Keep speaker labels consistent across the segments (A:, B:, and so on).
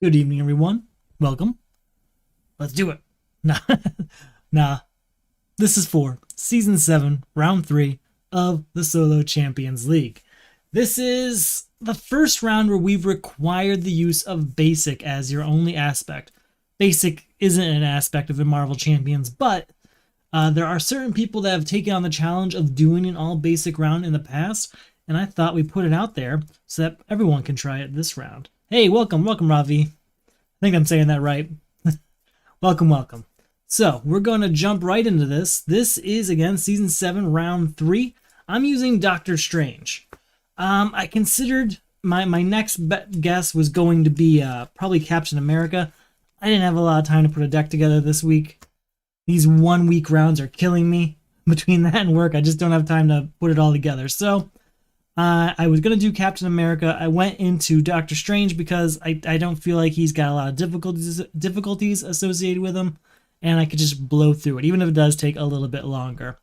A: Good evening, everyone. Welcome. Let's do it. Nah, nah. This is for Season 7, Round 3 of the Solo Champions League. This is the first round where we've required the use of Basic as your only aspect. Basic isn't an aspect of the Marvel Champions, but there are certain people that have taken on the challenge of doing an all-basic round in the past, and I thought we put it out there so that everyone can try it this round. Hey, welcome, Ravi. I think I'm saying that right. welcome. So, we're going to jump right into this. This is, again, Season 7, Round 3. I'm using Doctor Strange. I considered my next guess was going to be probably Captain America. I didn't have a lot of time to put a deck together this week. These 1 week rounds are killing me. Between that and work, I just don't have time to put it all together. So, I was going to do Captain America. I went into Doctor Strange because I don't feel like he's got a lot of difficulties associated with him, and I could just blow through it, even if it does take a little bit longer.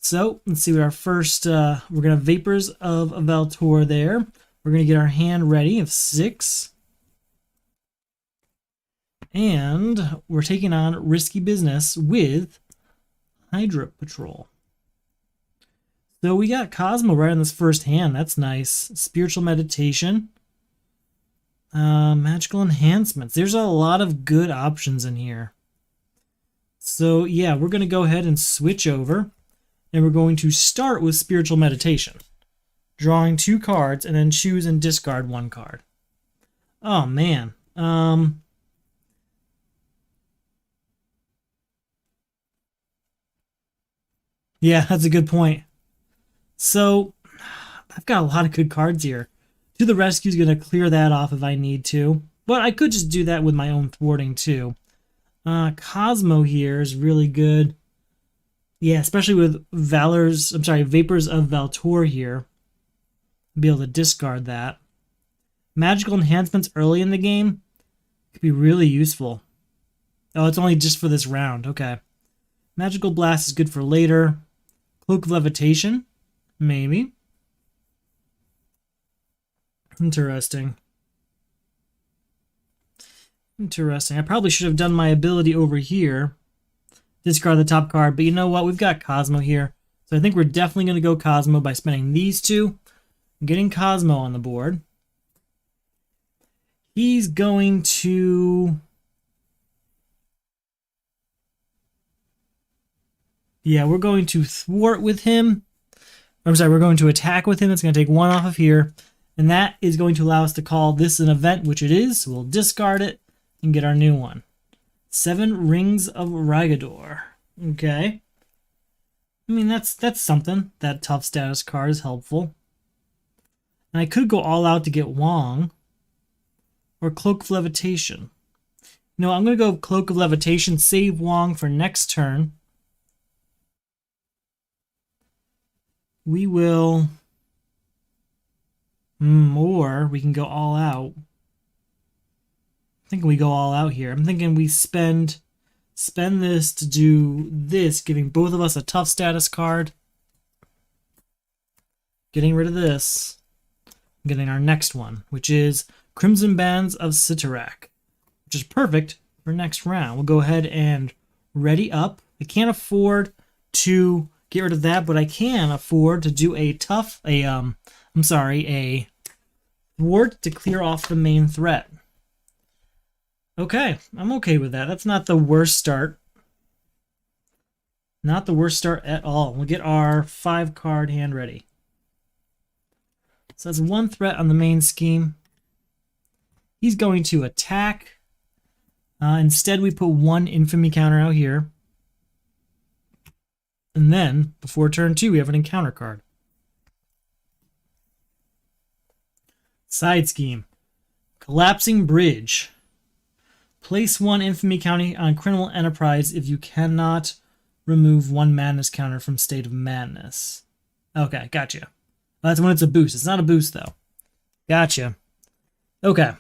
A: So, let's see what our first, we're going to have Vapors of Valtor there. We're going to get our hand ready of 6. And we're taking on Risky Business with Hydra Patrol. So we got Cosmo right on this first hand. That's nice. Spiritual Meditation. Magical Enhancements. There's a lot of good options in here. So yeah, we're going to go ahead and switch over. And we're going to start with Spiritual Meditation. Drawing 2 cards and then choose and discard 1 card. Oh man. Yeah, that's a good point. So, I've got a lot of good cards here. To the Rescue is going to clear that off if I need to. But I could just do that with my own thwarting too. Cosmo here is really good. Yeah, especially with Vapors of Valtor here. I'll be able to discard that. Magical Enhancements early in the game could be really useful. Oh, it's only just for this round. Okay. Magical Blast is good for later. Cloak of Levitation. Maybe. Interesting. I probably should have done my ability over here. Discard the top card, but you know what? We've got Cosmo here. So I think we're definitely going to go Cosmo by spending these 2. Getting Cosmo on the board. He's going to... Yeah, we're going to thwart with him. We're going to attack with him. It's going to take 1 off of here. And that is going to allow us to call this an event, which it is. So we'll discard it and get our new one. 7 Rings of Ragador. Okay. I mean, that's something. That tough status card is helpful. And I could go all out to get Wong. Or Cloak of Levitation. No, I'm going to go Cloak of Levitation, save Wong for next turn. We will... or we can go all out. I'm thinking we go all out here. I'm thinking we spend this to do this, giving both of us a tough status card. Getting rid of this. Getting our next one, which is Crimson Bands of Sitarak, which is perfect for next round. We'll go ahead and ready up. I can't afford to get rid of that, but I can afford to do a thwart to clear off the main threat. Okay, I'm okay with that. That's not the worst start. Not the worst start at all. We'll get our 5-card hand ready. So that's 1 threat on the main scheme. He's going to attack. Instead, we put 1 infamy counter out here. And then, before turn 2, we have an encounter card. Side scheme. Collapsing Bridge. Place 1 infamy counter on Criminal Enterprise if you cannot remove 1 madness counter from State of Madness. Okay, gotcha. That's when it's a boost. It's not a boost, though. Gotcha. Okay.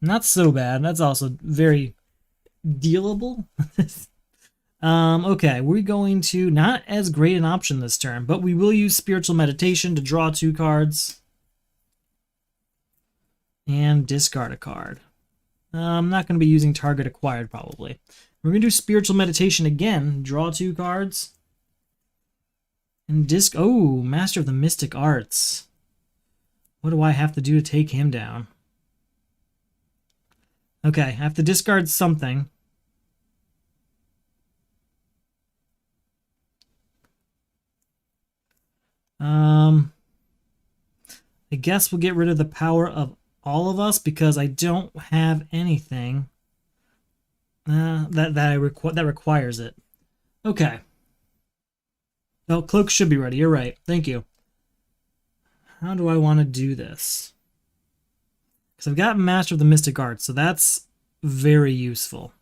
A: Not so bad. That's also very dealable. Okay, we're going to, not as great an option this turn, but we will use Spiritual Meditation to draw 2 cards. And discard a card. I'm not going to be using target acquired, probably. We're going to do spiritual meditation again. Draw 2 cards. And disc... Oh, Master of the Mystic Arts. What do I have to do to take him down? Okay, I have to discard something. I guess we'll get rid of the power of all of us because I don't have anything that requires it. Okay. Well, cloak should be ready. You're right. Thank you. How do I want to do this? Because I've got Master of the Mystic Arts, so that's very useful.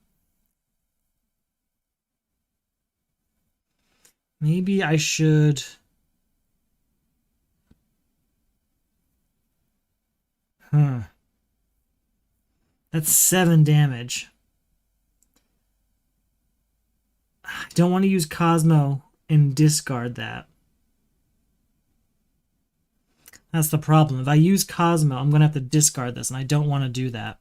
A: Maybe I should... That's 7 damage. I don't want to use Cosmo and discard that. That's the problem. If I use Cosmo, I'm going to have to discard this, and I don't want to do that.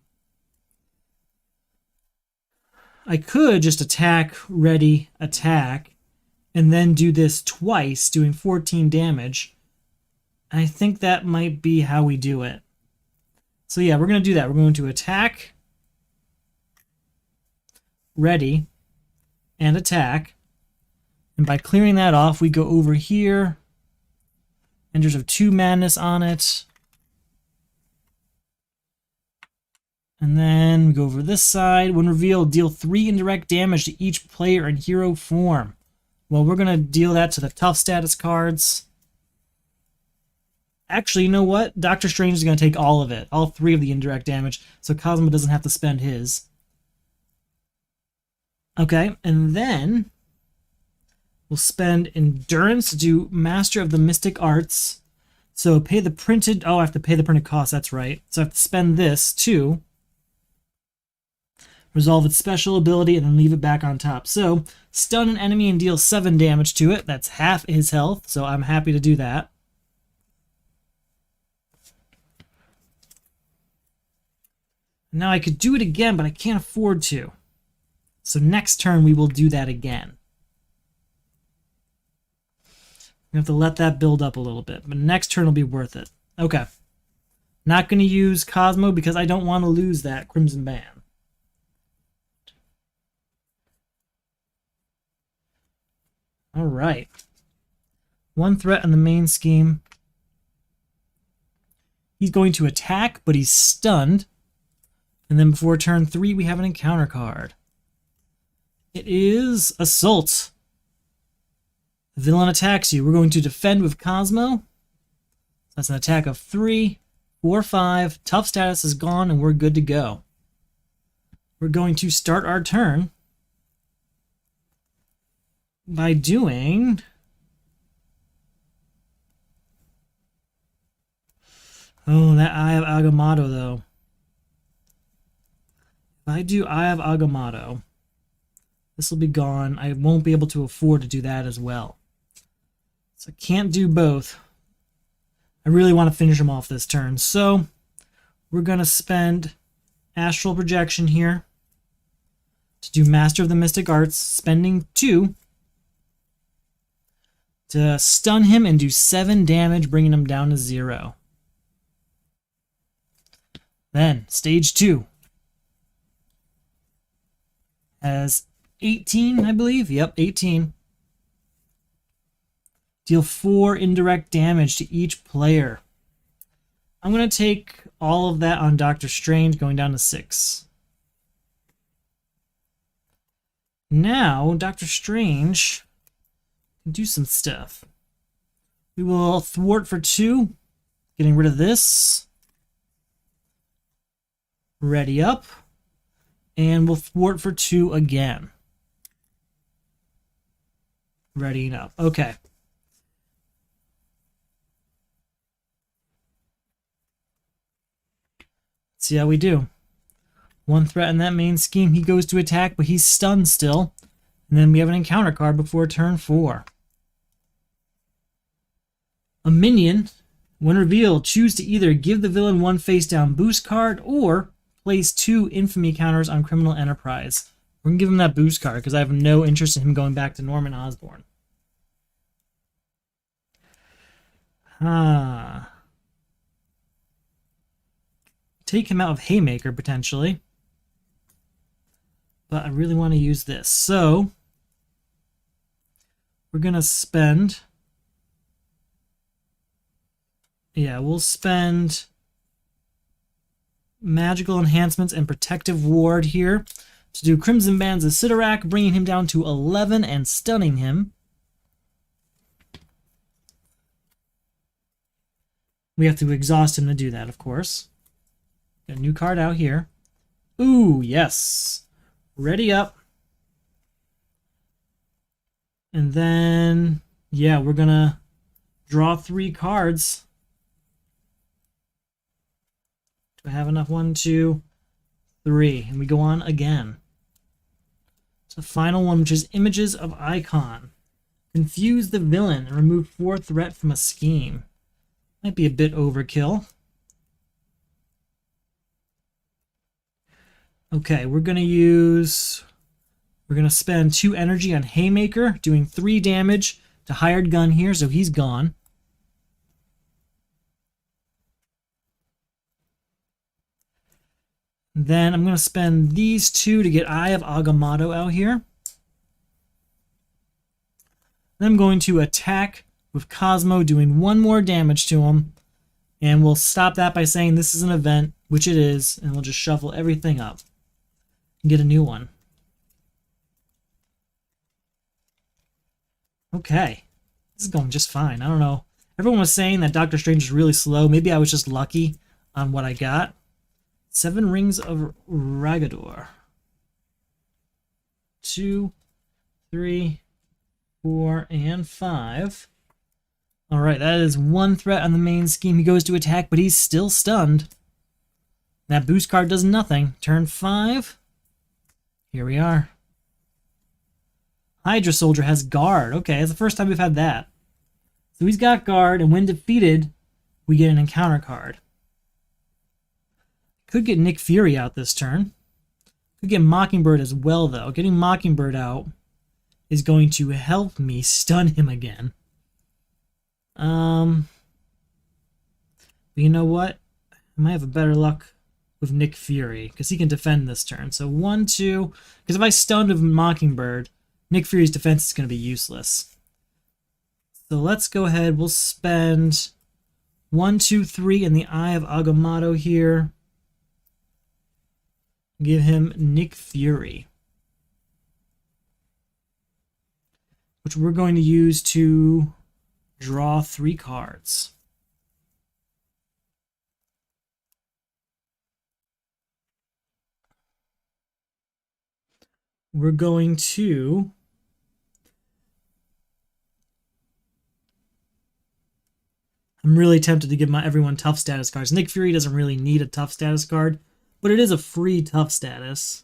A: I could just attack, ready, attack, and then do this twice, doing 14 damage. I think that might be how we do it. So yeah, we're going to do that. We're going to attack, ready, and attack. And by clearing that off, we go over here. Enders of 2 Madness on it. And then we go over this side. When revealed, deal 3 indirect damage to each player in hero form. Well, we're going to deal that to the tough status cards. Actually, you know what? Doctor Strange is going to take all of it. All 3 of the indirect damage, so Cosmo doesn't have to spend his. Okay, and then we'll spend Endurance to do Master of the Mystic Arts. So pay the printed... Oh, I have to pay the printed cost, that's right. So I have to spend this, too. Resolve its special ability and then leave it back on top. So, stun an enemy and deal 7 damage to it. That's half his health, so I'm happy to do that. Now I could do it again, but I can't afford to. So next turn we will do that again. We have to let that build up a little bit, but next turn will be worth it. Okay. Not going to use Cosmo because I don't want to lose that Crimson Band. Alright. 1 threat in the main scheme. He's going to attack, but he's stunned. And then before turn 3, we have an encounter card. It is Assault. The villain attacks you. We're going to defend with Cosmo. That's an attack of 3, 4, 5. Tough status is gone, and we're good to go. We're going to start our turn by doing... Oh, that Eye of Agamotto, though. If I do Eye of Agamotto, this will be gone. I won't be able to afford to do that as well. So I can't do both. I really want to finish him off this turn. So we're going to spend Astral Projection here to do Master of the Mystic Arts, spending 2 to stun him and do 7 damage, bringing him down to 0. Then, stage 2. Has 18, I believe. Yep, 18. Deal 4 indirect damage to each player. I'm going to take all of that on Doctor Strange, going down to 6. Now, Doctor Strange can do some stuff. We will thwart for 2, getting rid of this. Ready up. And we'll thwart for 2 again. Readying up. Okay. Let's see how we do. 1 threat in that main scheme. He goes to attack, but he's stunned still. And then we have an encounter card before turn 4. A minion. When revealed, choose to either give the villain 1 face-down boost card or place 2 infamy counters on Criminal Enterprise. We're going to give him that boost card because I have no interest in him going back to Norman Osborn. Take him out of Haymaker, potentially. But I really want to use this. So, we're going to spend... Yeah, we'll spend Magical Enhancements and Protective Ward here to do Crimson Bands of Sidorak, bringing him down to 11 and stunning him. We have to exhaust him to do that, of course. Got a new card out here. Ooh, yes. Ready up. And then, yeah, we're going to draw 3 cards. Do I have enough? 1, 2, 3. And we go on again. It's the final one, which is Images of Icon. Confuse the villain and remove 4 threat from a scheme. Might be a bit overkill. Okay, we're going to spend 2 energy on Haymaker, doing 3 damage to Hired Gun here, so he's gone. Then I'm going to spend these 2 to get Eye of Agamotto out here. Then I'm going to attack with Cosmo, doing 1 more damage to him. And we'll stop that by saying this is an event, which it is, and we'll just shuffle everything up and get a new one. Okay. This is going just fine. I don't know. Everyone was saying that Doctor Strange is really slow. Maybe I was just lucky on what I got. 7 Rings of Ragador. 2, 3, 4, and 5. Alright, that is 1 threat on the main scheme. He goes to attack, but he's still stunned. That boost card does nothing. Turn 5. Here we are. Hydra Soldier has guard. Okay, it's the first time we've had that. So he's got guard, and when defeated, we get an encounter card. Could get Nick Fury out this turn. Could get Mockingbird as well, though. Getting Mockingbird out is going to help me stun him again. But you know what? I might have a better luck with Nick Fury, because he can defend this turn. So 1, 2... Because if I stunned with Mockingbird, Nick Fury's defense is going to be useless. So let's go ahead. We'll spend 1, 2, 3 in the Eye of Agamotto here. Give him Nick Fury, which we're going to use to draw 3 cards. We're going to I'm really tempted to give everyone tough status cards. Nick Fury doesn't really need a tough status card, but it is a free tough status.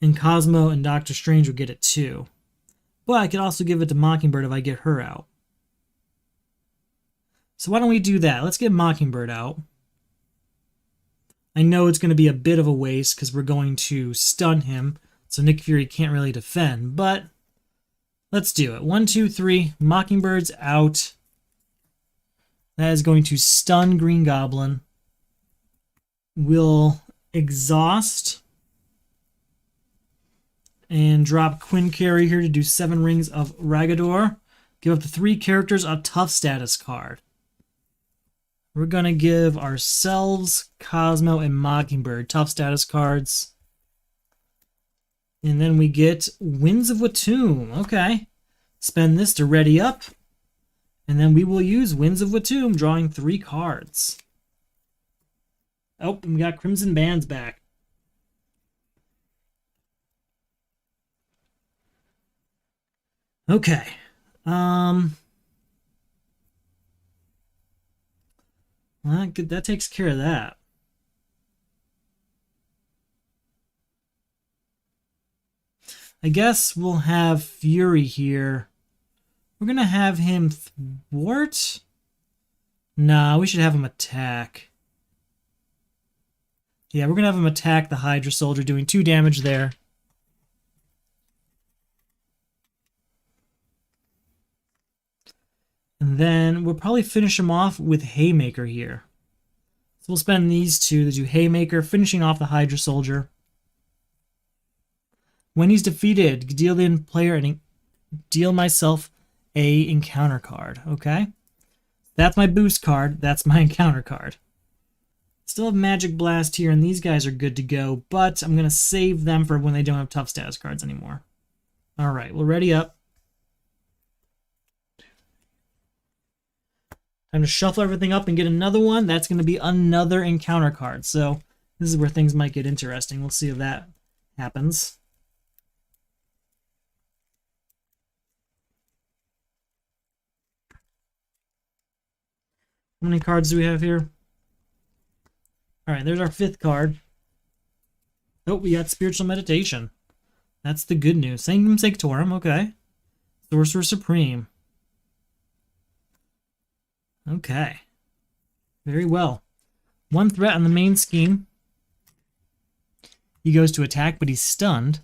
A: And Cosmo and Doctor Strange will get it too. But I could also give it to Mockingbird if I get her out. So why don't we do that? Let's get Mockingbird out. I know it's going to be a bit of a waste because we're going to stun him, so Nick Fury can't really defend, but let's do it. 1, 2, 3. Mockingbird's out. That is going to stun Green Goblin. We'll exhaust and drop Quinn Carey here to do 7 Rings of Ragador. Give up to 3 characters a tough status card. We're going to give ourselves, Cosmo, and Mockingbird tough status cards. And then we get Winds of Watum. Okay. Spend this to ready up. And then we will use Winds of Watum, drawing 3 cards. Oh, and we got Crimson Bands back. Okay. Well, that takes care of that. I guess we'll have Fury here. We're going to have him thwart? Nah, we should have him attack. Yeah, we're going to have him attack the Hydra Soldier, doing 2 damage there. And then we'll probably finish him off with Haymaker here. So we'll spend these 2 to do Haymaker, finishing off the Hydra Soldier. When he's defeated, deal the player and deal myself a encounter card. Okay? That's my boost card. That's my encounter card. Still have Magic Blast here, and these guys are good to go, but I'm going to save them for when they don't have tough status cards anymore. Alright, we'll ready up. Time to shuffle everything up and get another one. That's going to be another encounter card, so this is where things might get interesting. We'll see if that happens. How many cards do we have here? Alright, there's our 5th card. Oh, we got Spiritual Meditation. That's the good news. Sanctum Sanctorum, okay. Sorcerer Supreme. Okay. Very well. 1 threat on the main scheme. He goes to attack, but he's stunned.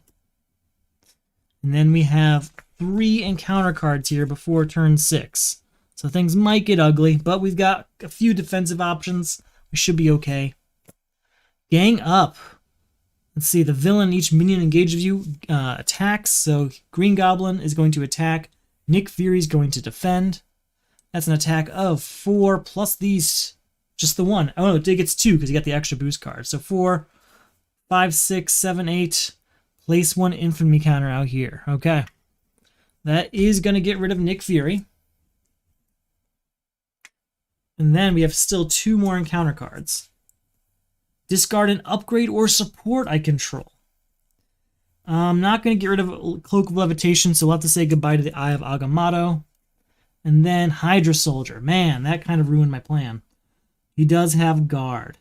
A: And then we have 3 encounter cards here before turn 6. So things might get ugly, but we've got a few defensive options. We should be okay. Gang up. Let's see, the villain, each minion engaged with you attacks. So Green Goblin is going to attack. Nick Fury is going to defend. That's an attack of 4 plus these, just the 1. Oh no, it gets 2 because you got the extra boost card. So 4, 5, 6, 7, 8. Place 1 infamy counter out here. Okay. That is going to get rid of Nick Fury. And then we have still 2 more encounter cards. Discard an upgrade or support I control. I'm not going to get rid of Cloak of Levitation, so we'll have to say goodbye to the Eye of Agamotto. And then Hydra Soldier. Man, that kind of ruined my plan. He does have guard.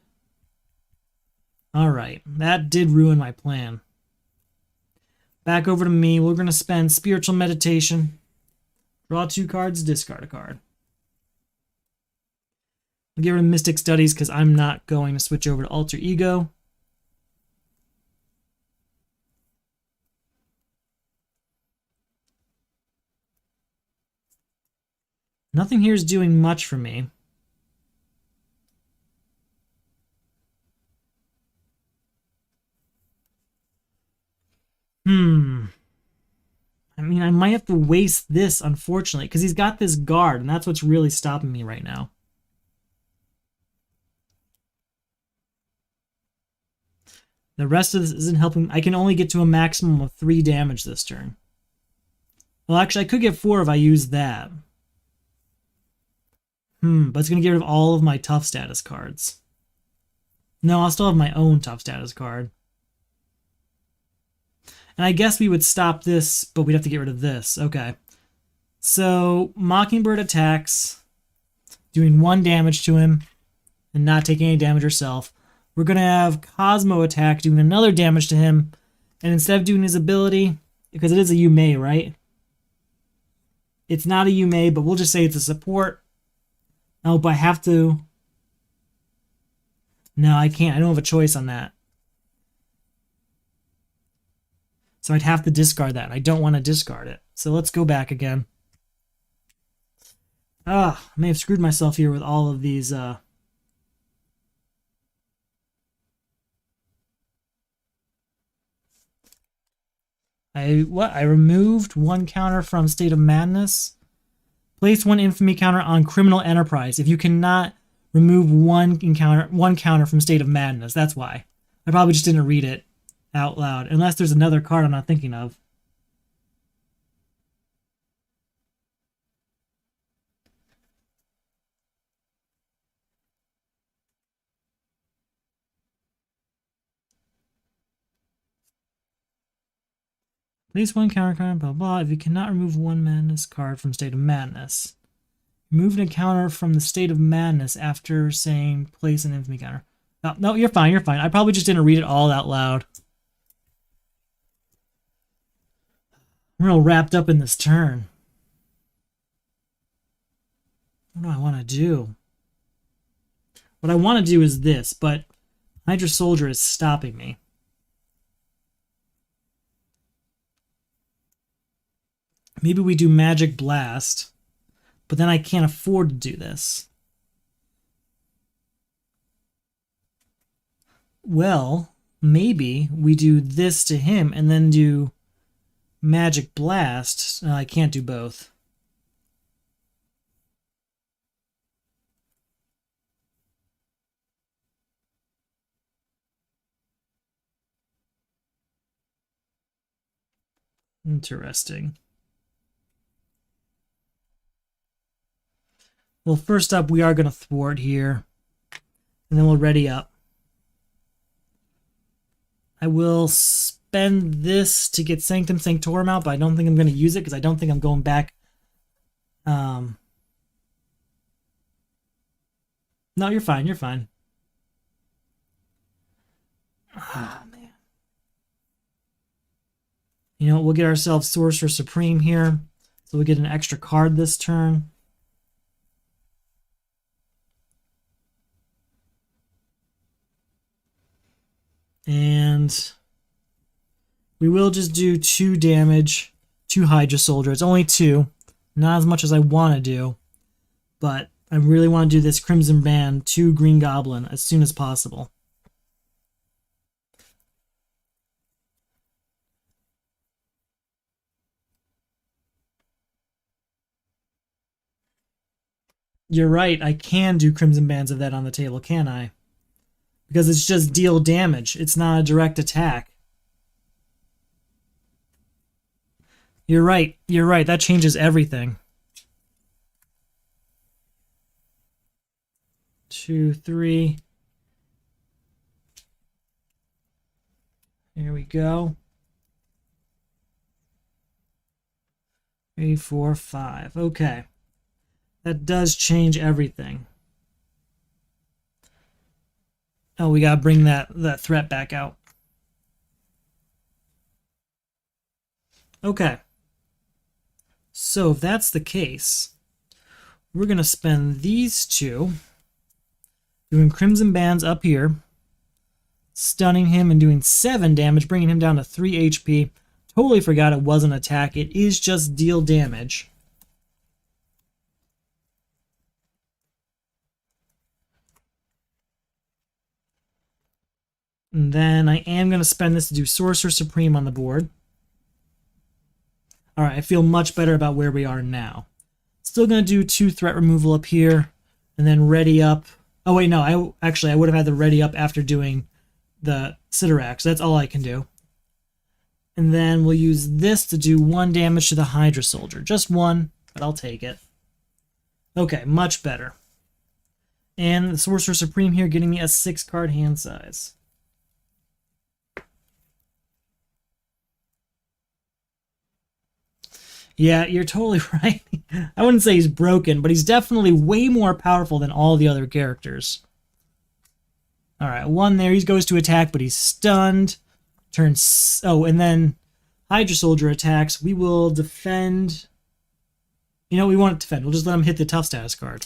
A: Alright, that did ruin my plan. Back over to me. We're going to spend Spiritual Meditation. Draw 2 cards, discard a card. I'll get rid of Mystic Studies because I'm not going to switch over to Alter Ego. Nothing here is doing much for me. I mean, I might have to waste this, unfortunately, because he's got this guard, and that's what's really stopping me right now. The rest of this isn't helping. I can only get to a maximum of 3 damage this turn. Well, actually, I could get 4 if I use that. But it's going to get rid of all of my tough status cards. No, I'll still have my own tough status card. And I guess we would stop this, but we'd have to get rid of this. Okay. So, Mockingbird attacks, doing 1 damage to him, and not taking any damage herself. We're going to have Cosmo attack, doing another damage to him, and instead of doing his ability, because it is a Yume, right? It's not a Yume, but we'll just say it's a support. Oh, but I have to... No, I can't. I don't have a choice on that. So I'd have to discard that. I don't want to discard it. So let's go back again. I may have screwed myself here with all of these... I removed 1 counter from State of Madness. Place 1 infamy counter on Criminal Enterprise. If you cannot remove 1 counter from State of Madness, that's why. I probably just didn't read it out loud, unless there's another card I'm not thinking of. Place 1 counter card, blah blah. If you cannot remove 1 Madness card from State of Madness, remove an encounter from the State of Madness after saying place an infamy counter. No, you're fine, you're fine. I probably just didn't read it all out loud. I'm real wrapped up in this turn. What do I want to do? What I want to do is this, but Hydra Soldier is stopping me. Maybe we do Magic Blast, but then I can't afford to do this. Well, maybe we do this to him and then do Magic Blast. I can't do both. Interesting. Well, first up, we are going to thwart here, and then we'll ready up. I will spend this to get Sanctum Sanctorum out, but I don't think I'm going to use it because I don't think I'm going back. No, you're fine. You're fine. Ah, man. You know what? We'll get ourselves Sorcerer Supreme here, so we get an extra card this turn. And we will just do 2 damage to Hydra Soldier. It's only 2. Not as much as I want to do. But I really want to do this Crimson Band to Green Goblin as soon as possible. You're right, I can do Crimson Bands of that on the table, can I? Because it's just deal damage. It's not a direct attack. You're right. You're right. That changes everything. 2, 3. Here we go. 3, 4, 5. Okay. That does change everything. Oh, we gotta bring that threat back out. Okay. So if that's the case, we're gonna spend these 2 doing Crimson Bands up here, stunning him and doing 7 damage, bringing him down to 3 HP. Totally forgot it wasn't attack. It is just deal damage. And then I am going to spend this to do Sorcerer Supreme on the board. Alright, I feel much better about where we are now. Still going to do 2 threat removal up here, and then ready up. Oh wait, no, I would have had the ready up after doing the Siderax. That's all I can do. And then we'll use this to do 1 damage to the Hydra Soldier. Just 1, but I'll take it. Okay, much better. And the Sorcerer Supreme here getting me a 6-card hand size. Yeah, you're totally right. I wouldn't say he's broken, but he's definitely way more powerful than all the other characters. Alright, 1 there. He goes to attack, but he's stunned. Turns. Oh, and then Hydra Soldier attacks. We will defend. You know, we want to defend. We'll just let him hit the tough status card.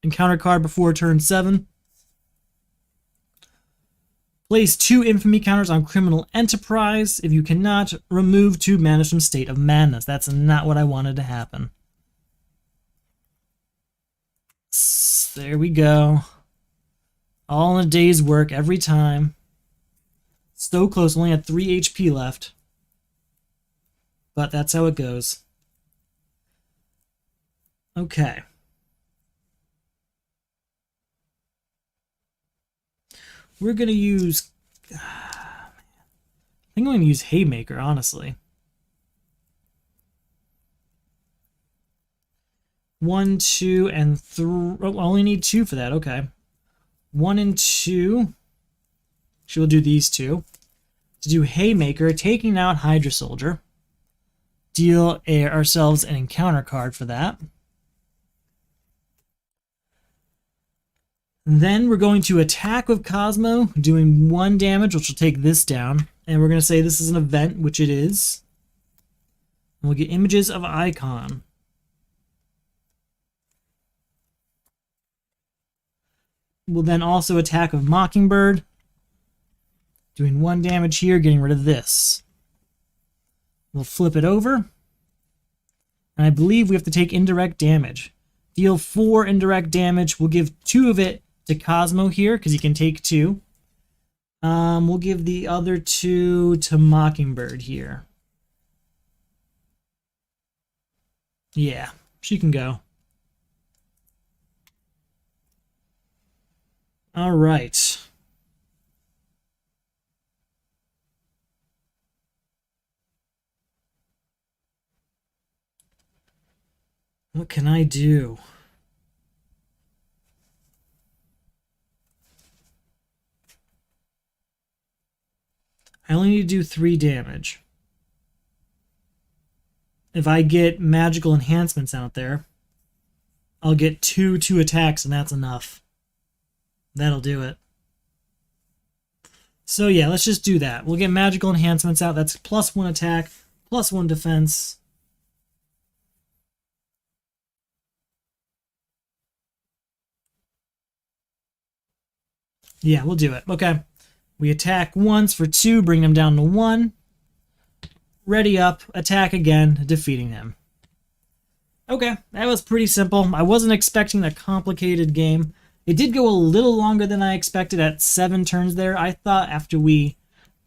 A: Encounter card before turn 7. Place 2 infamy counters on Criminal Enterprise. If you cannot, remove 2 mana from State of Madness. That's not what I wanted to happen. There we go. All in a day's work every time. So close, only had 3 HP left. But that's how it goes. Okay. We're going to use... I think I'm going to use Haymaker, honestly. 1, 2, and 3... Oh, I only need 2 for that, okay. 1 and 2. She will do these 2. To do Haymaker, taking out Hydra Soldier. Deal ourselves an encounter card for that. Then we're going to attack with Cosmo, doing 1 damage, which will take this down. And we're going to say this is an event, which it is. And we'll get Images of Icon. We'll then also attack with Mockingbird, doing 1 damage here, getting rid of this. We'll flip it over, and I believe we have to take indirect damage. Deal 4 indirect damage. We'll give 2 of it to Cosmo here, because he can take 2. We'll give the other 2 to Mockingbird here. Yeah, she can go. All right. What can I do? I only need to do 3 damage. If I get magical enhancements out there, I'll get 2 attacks, and that's enough. That'll do it. So yeah, let's just do that. We'll get magical enhancements out. That's +1 attack, +1 defense. Yeah, we'll do it. Okay. We attack once for 2, bring them down to 1. Ready up, attack again, defeating him. Okay, that was pretty simple. I wasn't expecting a complicated game. It did go a little longer than I expected at 7 turns there. I thought after we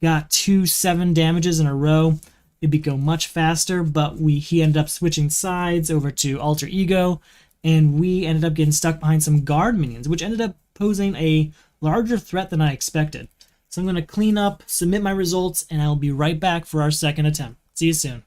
A: got 2 7 damages in a row, it'd go much faster, but he ended up switching sides over to Alter Ego, and we ended up getting stuck behind some guard minions, which ended up posing a larger threat than I expected. So I'm going to clean up, submit my results, and I'll be right back for our second attempt. See you soon.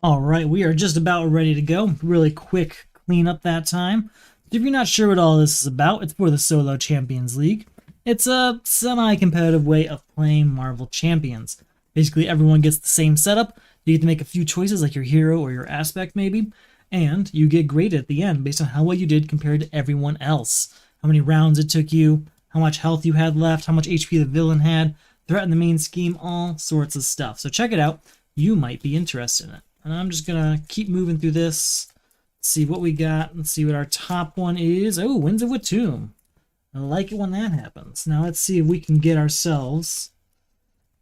A: All right, we are just about ready to go. Really quick cleanup that time. If you're not sure what all this is about, it's for the Solo Champions League. It's a semi-competitive way of playing Marvel Champions. Basically, everyone gets the same setup. You get to make a few choices like your hero or your aspect maybe, and you get graded at the end based on how well you did compared to everyone else. how many rounds it took you, how much health you had left, how much HP the villain had, threaten the main scheme, all sorts of stuff. So check it out. You might be interested in it. And I'm just going to keep moving through this, see what we got. Let's see what our top one is. Oh, Winds of Watum. I like it when that happens. Now let's see if we can get ourselves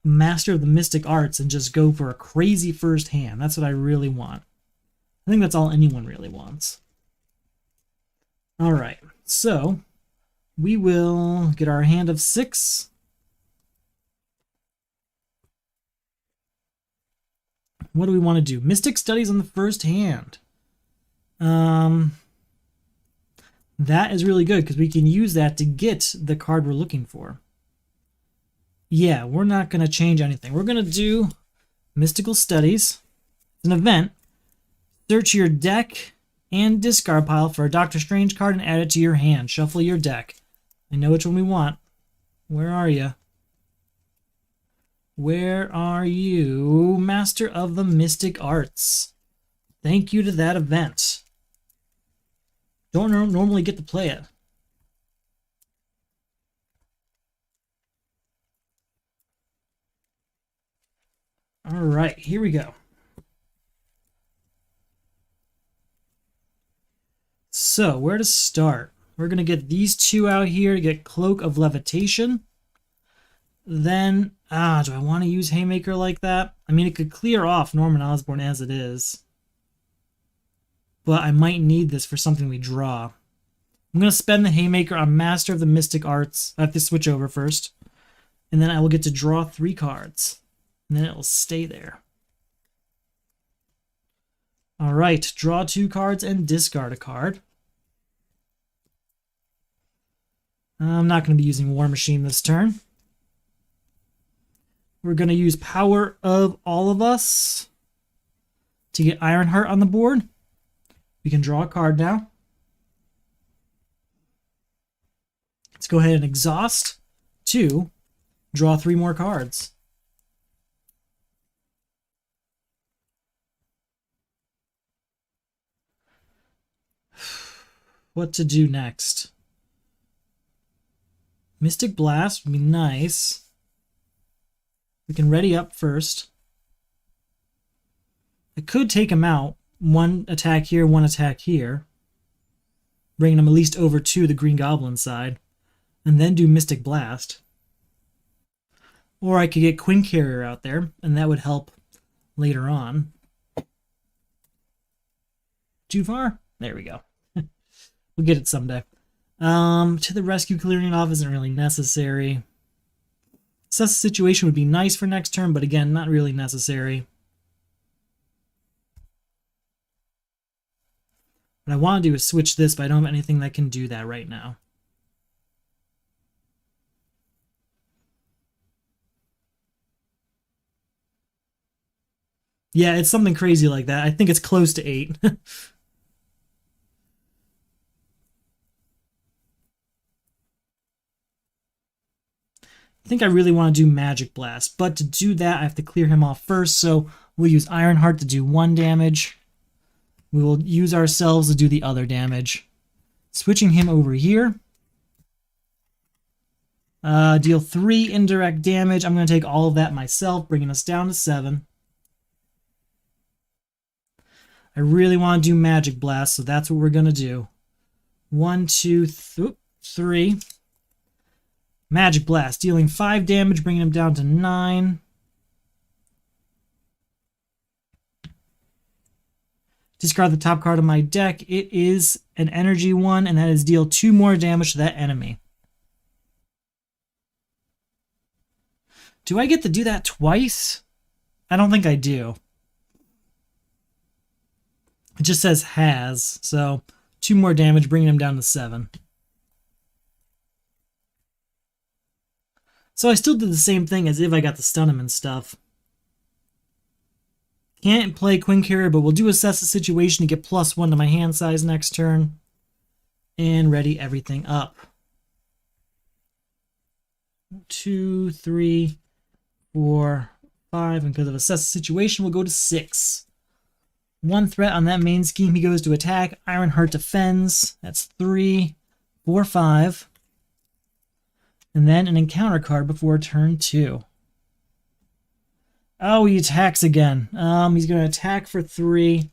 A: Master of the Mystic Arts and just go for a crazy first hand. That's what I really want. I think that's all anyone really wants. Alright, so we will get our hand of 6. What do we want to do? Mystic Studies on the first hand. That is really good because we can use that to get the card we're looking for. Yeah, we're not going to change anything. We're going to do Mystical Studies. It's an event. Search your deck and discard pile for a Doctor Strange card and add it to your hand. Shuffle your deck. I know which one we want. Where are you? Where are you? Master of the Mystic Arts. Thank you to that event. Don't normally get to play it. All right, here we go. So, where to start? We're going to get these two out here to get Cloak of Levitation. Then, do I want to use Haymaker like that? I mean, it could clear off Norman Osborn as it is. But I might need this for something we draw. I'm going to spend the Haymaker on Master of the Mystic Arts. I have to switch over first. And then I will get to draw 3 cards. And then it will stay there. Alright, draw 2 cards and discard a card. I'm not going to be using War Machine this turn. We're going to use Power of All of Us to get Ironheart on the board. We can draw a card now. Let's go ahead and exhaust to draw 3 more cards. What to do next? Mystic Blast would be nice. We can ready up first. I could take him out. 1 attack here, 1 attack here. Bringing him at least over to the Green Goblin side. And then do Mystic Blast. Or I could get Quinn Carrier out there, and that would help later on. Too far? There we go. We'll get it someday. To the rescue, clearing it off isn't really necessary. Assess the situation would be nice for next turn, but again, not really necessary. What I want to do is switch this, but I don't have anything that can do that right now. Yeah, it's something crazy like that. I think it's close to 8. I think I really want to do Magic Blast, but to do that, I have to clear him off first, so we'll use Ironheart to do 1 damage. We will use ourselves to do the other damage. Switching him over here. Deal 3 indirect damage. I'm going to take all of that myself, bringing us down to 7. I really want to do Magic Blast, so that's what we're going to do. 1, 2, 3. Magic Blast, dealing 5 damage, bringing him down to 9. Discard the top card of my deck. It is an energy one, and that is deal 2 more damage to that enemy. Do I get to do that twice? I don't think I do. It just says has, so 2 more damage, bringing him down to 7. So I still did the same thing as if I got to stun him and stuff. Can't play Quinn Carrier, but we'll do assess the situation to get +1 to my hand size next turn. And ready everything up. 2, 3, 4, 5. And because of assess the situation, we'll go to 6. 1 threat on that main scheme. He goes to attack. Ironheart defends. That's 3, 4/5. And then an encounter card before turn 2. Oh, he attacks again. He's going to attack for 3.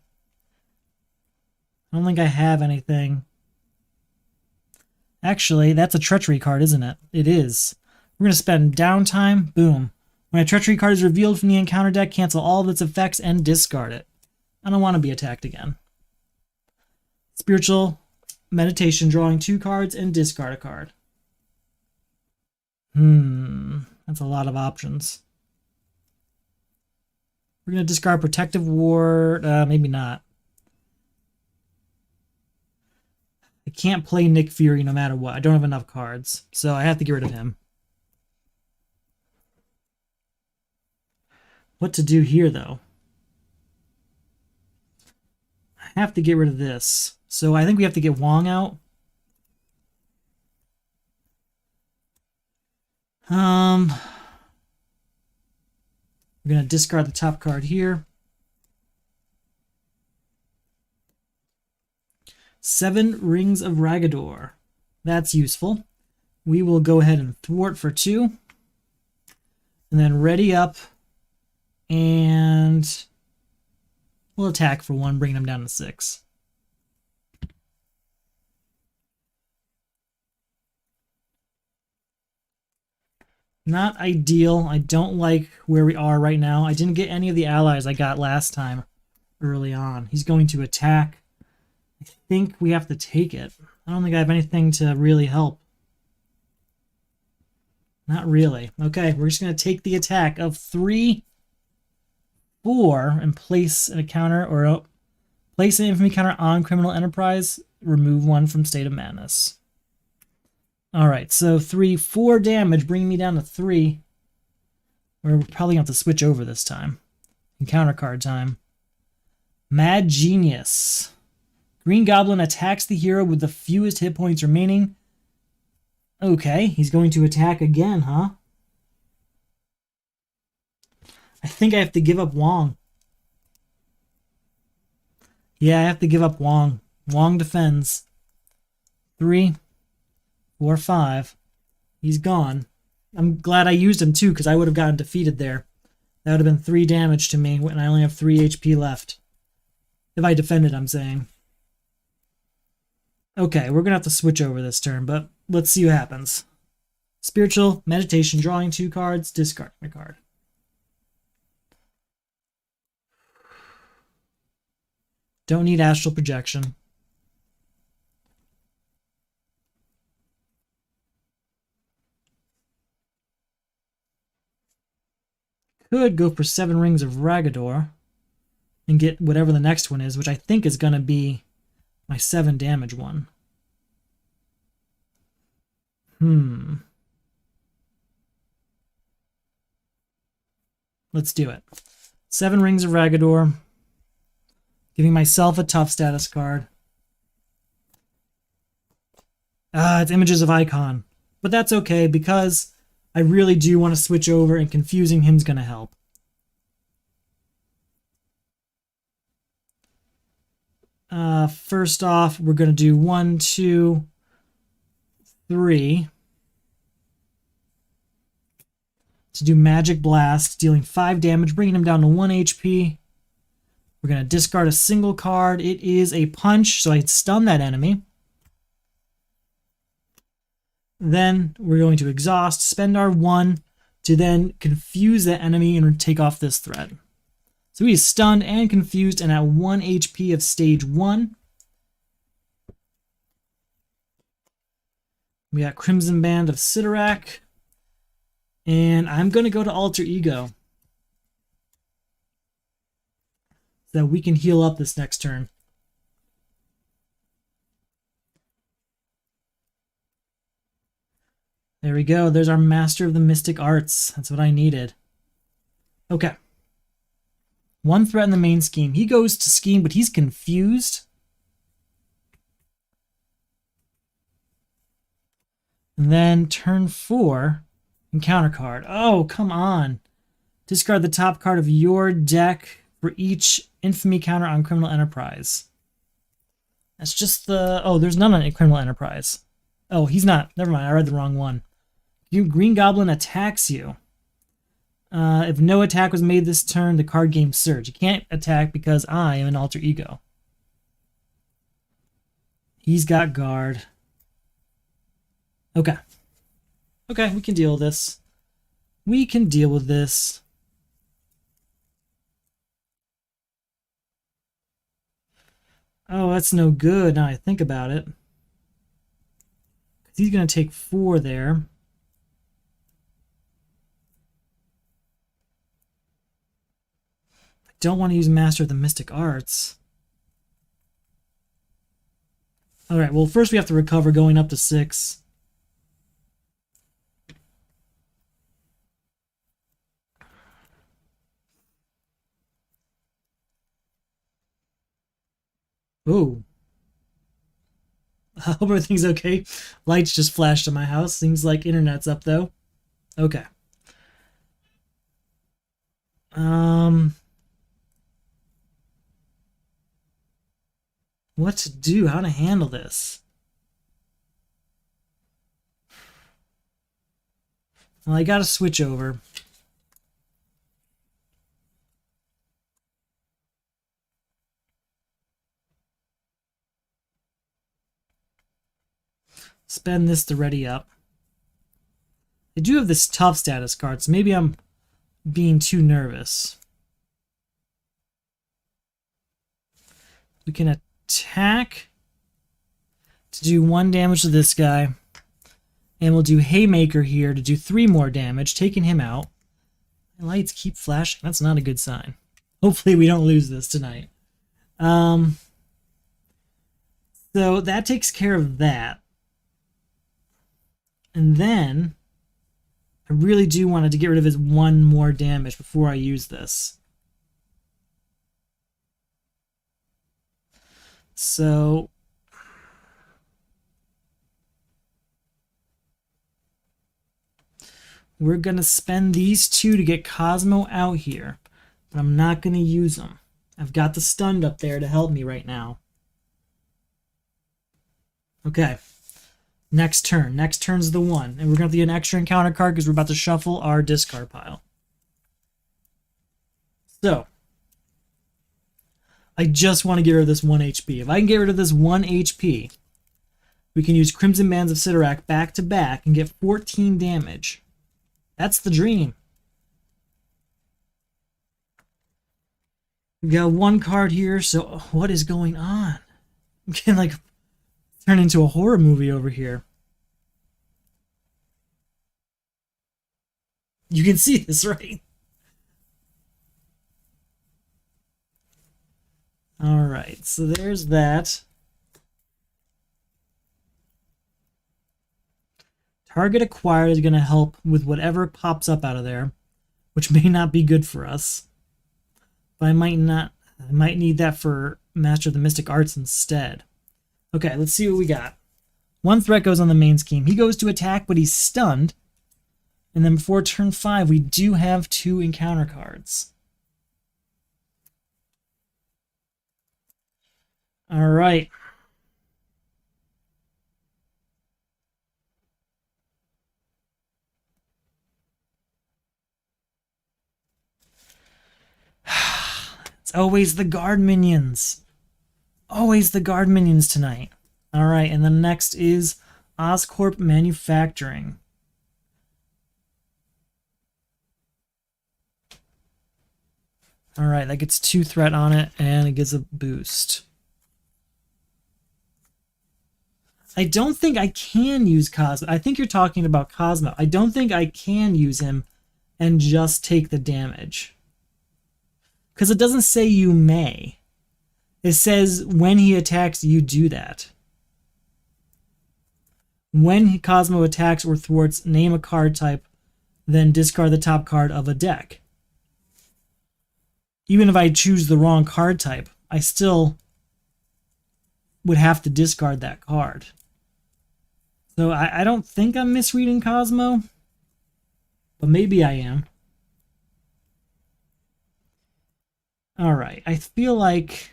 A: I don't think I have anything. Actually, that's a treachery card, isn't it? It is. We're going to spend downtime. Boom. When a treachery card is revealed from the encounter deck, cancel all of its effects and discard it. I don't want to be attacked again. Spiritual meditation, drawing 2 cards and discard a card. That's a lot of options. We're going to discard Protective Ward. Maybe not. I can't play Nick Fury no matter what. I don't have enough cards, so I have to get rid of him. What to do here, though? I have to get rid of this. So I think we have to get Wong out. We're going to discard the top card here. 7 Rings of Ragador. That's useful. We will go ahead and thwart for 2. And then ready up. And we'll attack for 1, bringing them down to 6. Not ideal. I don't like where we are right now. I didn't get any of the allies I got last time early on. He's going to attack. I think we have to take it. I don't think I have anything to really help. Not really. Okay, we're just going to take the attack of 3, 4, and place an counter, or place an infamy counter on Criminal Enterprise. Remove 1 from State of Madness. Alright, so 3, 4 damage, bringing me down to 3. We're probably going to have to switch over this time. Encounter card time. Mad Genius. Green Goblin attacks the hero with the fewest hit points remaining. Okay, he's going to attack again, huh? I think I have to give up Wong. Yeah, I have to give up Wong. Wong defends. 3, 4, 5. He's gone. I'm glad I used him too, because I would have gotten defeated there. That would have been 3 damage to me when I only have 3 HP left. If I defended, I'm saying. Okay, we're going to have to switch over this turn, but let's see what happens. Spiritual Meditation, drawing 2 cards, discarding a card. Don't need Astral Projection. Could go for 7 Rings of Ragador and get whatever the next one is, which I think is going to be my 7 damage one. Let's do it. 7 Rings of Ragador. Giving myself a tough status card. It's Images of Icon. But that's okay, because I really do want to switch over, and confusing him's going to help. First off, we're going to do 1, 2, 3. To do Magic Blast, dealing 5 damage, bringing him down to 1 HP. We're going to discard a single card. It is a punch, so I stun that enemy. Then we're going to exhaust, spend our 1 to then confuse that enemy and take off this threat. So he's stunned and confused and at 1 HP of stage 1. We got Crimson Band of Sidorak. And I'm going to go to Alter Ego, so that we can heal up this next turn. There we go. There's our Master of the Mystic Arts. That's what I needed. Okay. 1 threat in the main scheme. He goes to scheme, but he's confused. And then turn 4, encounter card. Oh, come on. Discard the top card of your deck for each infamy counter on Criminal Enterprise. That's just the... Oh, there's none on Criminal Enterprise. Oh, he's not. Never mind. I read the wrong one. Green Goblin attacks you. If no attack was made this turn, the card game surge. You can't attack because I am an alter ego. He's got guard. Okay. Okay, we can deal with this. We can deal with this. Oh, that's no good now I think about it. He's going to take 4 there. I don't want to use Master of the Mystic Arts. Alright, well first we have to recover going up to 6. Ooh. I hope everything's okay. Lights just flashed in my house. Seems like internet's up though. Okay. What to do? How to handle this? Well, I gotta switch over. Spend this to ready up. I do have this tough status card, so maybe I'm being too nervous. We can attack to do 1 damage to this guy. And we'll do Haymaker here to do 3 more damage, taking him out. My lights keep flashing. That's not a good sign. Hopefully we don't lose this tonight. So that takes care of that. And then I really do want to get rid of his 1 more damage before I use this. So we're going to spend these 2 to get Cosmo out here. But I'm not going to use them. I've got the stunned up there to help me right now. Okay. Next turn. Next turn's the 1. And we're going to get an extra encounter card because we're about to shuffle our discard pile. So, I just want to get rid of this 1 HP. If I can get rid of this 1 HP, we can use Crimson Bands of Sidorak back to back and get 14 damage. That's the dream. We got 1 card here, so what is going on? I'm getting like turn into a horror movie over here. You can see this, right? Alright, so there's that. Target acquired is going to help with whatever pops up out of there, which may not be good for us. But I might need that for Master of the Mystic Arts instead. Okay, let's see what we got. 1 threat goes on the main scheme. He goes to attack, but he's stunned. And then before turn 5, we do have 2 encounter cards. All right. It's always the guard minions. Always the guard minions tonight. All right, and then next is Oscorp Manufacturing. All right, that gets 2 threat on it, and it gets a boost. I don't think I can use Cosmo. I think you're talking about Cosmo. I don't think I can use him and just take the damage. Because it doesn't say you may. It says when he attacks, you do that. When Cosmo attacks or thwarts, name a card type, then discard the top card of a deck. Even if I choose the wrong card type, I still would have to discard that card. So I don't think I'm misreading Cosmo, but maybe I am. All right, I feel like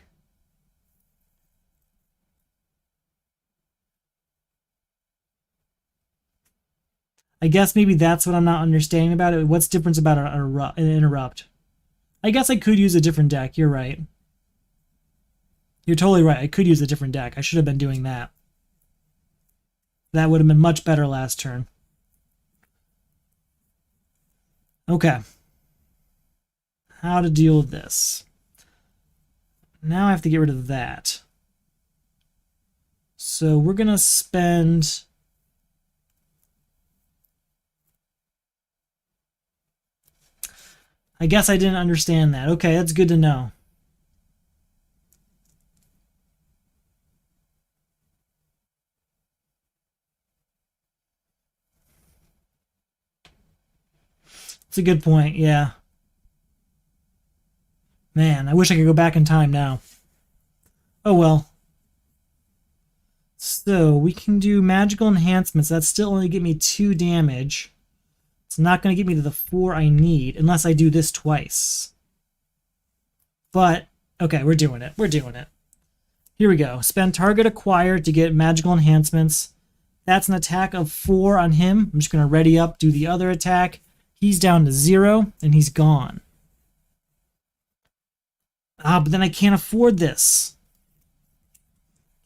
A: I guess maybe that's what I'm not understanding about it. What's different about an interrupt? I guess I could use a different deck. You're right. You're totally right. I could use a different deck. I should have been doing that. That would have been much better last turn. Okay. How to deal with this. Now I have to get rid of that. So we're going to spend... I guess I didn't understand that. Okay, that's good to know. It's a good point, yeah. Man, I wish I could go back in time now. Oh well. So, we can do magical enhancements. That's still only get me 2 damage. It's not going to get me to the 4 I need, unless I do this twice. But, okay, we're doing it. We're doing it. Here we go. Spend target acquired to get magical enhancements. That's an attack of 4 on him. I'm just going to ready up, do the other attack. He's down to 0, and he's gone. Ah, but then I can't afford this.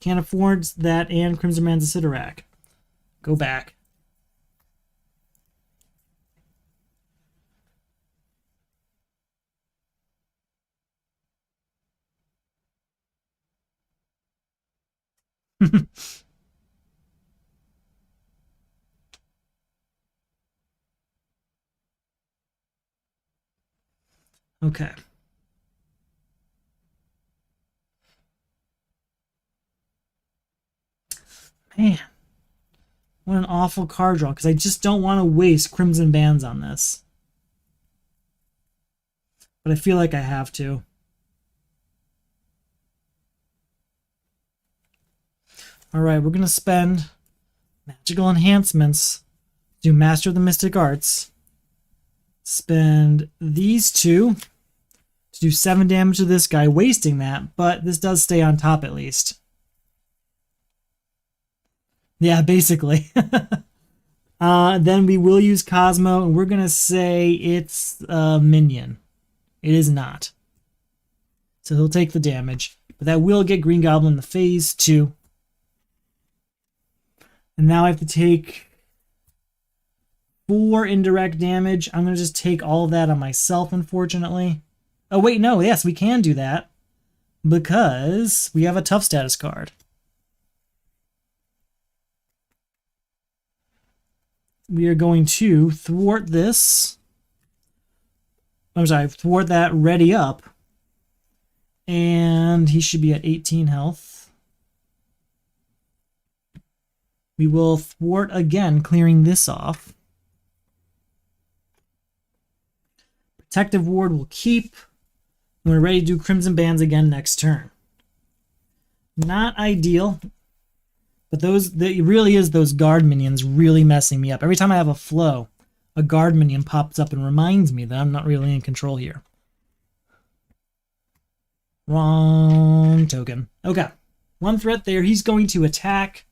A: Can't afford that and Crimson Man's Sidorak. Go back. Okay. Man. What an awful card draw, because I just don't want to waste Crimson Bands on this. But I feel like I have to. Alright, we're going to spend magical enhancements. Do Master of the Mystic Arts. Spend these 2 to do 7 damage to this guy, wasting that, but this does stay on top at least. Yeah, basically. Then we will use Cosmo, and we're going to say it's a minion. It is not. So he'll take the damage, but that will get Green Goblin the phase 2. And now I have to take 4 indirect damage. I'm going to just take all of that on myself, unfortunately. Oh, wait, no. Yes, we can do that. Because we have a tough status card. We are going to thwart this. I'm sorry, thwart that ready up. And he should be at 18 health. We will thwart again, clearing this off. Protective Ward will keep. And we're ready to do Crimson Bands again next turn. Not ideal. But it really is those guard minions really messing me up. Every time I have a flow, a guard minion pops up and reminds me that I'm not really in control here. Wrong token. Okay. 1 threat there. He's going to attack.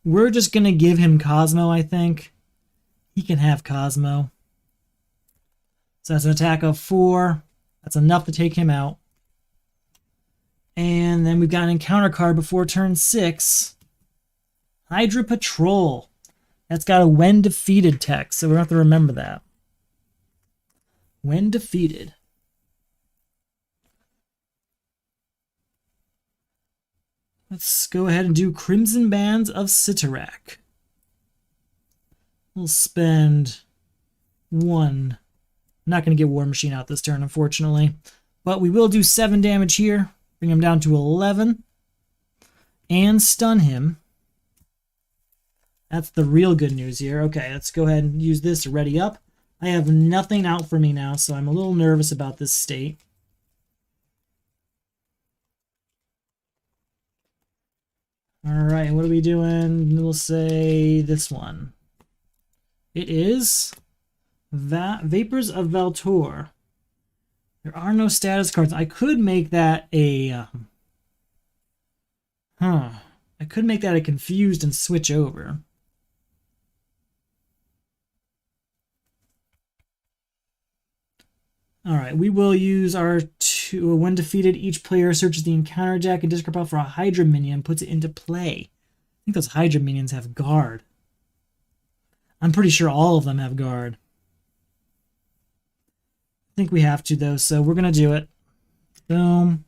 A: We're just going to give him Cosmo, I think. He can have Cosmo. So that's an attack of 4. That's enough to take him out. And then we've got an encounter card before turn 6. Hydra Patrol. That's got a when defeated text, so we have to remember that. When defeated. Let's go ahead and do Crimson Bands of Sidorak. We'll spend 1. I'm not going to get War Machine out this turn, unfortunately. But we will do 7 damage here. Bring him down to 11. And stun him. That's the real good news here. Okay, let's go ahead and use this to ready up. I have nothing out for me now, so I'm a little nervous about this state. Alright, what are we doing? We'll say this one. It is Vapors of Valtor. There are no status cards. I could make that a... I could make that a confused and switch over. Alright, we will use our two. When defeated, each player searches the encounter deck and discard pile for a Hydra minion and puts it into play. I think those Hydra minions have guard. I'm pretty sure all of them have guard. I think we have to, though, so we're going to do it. Boom.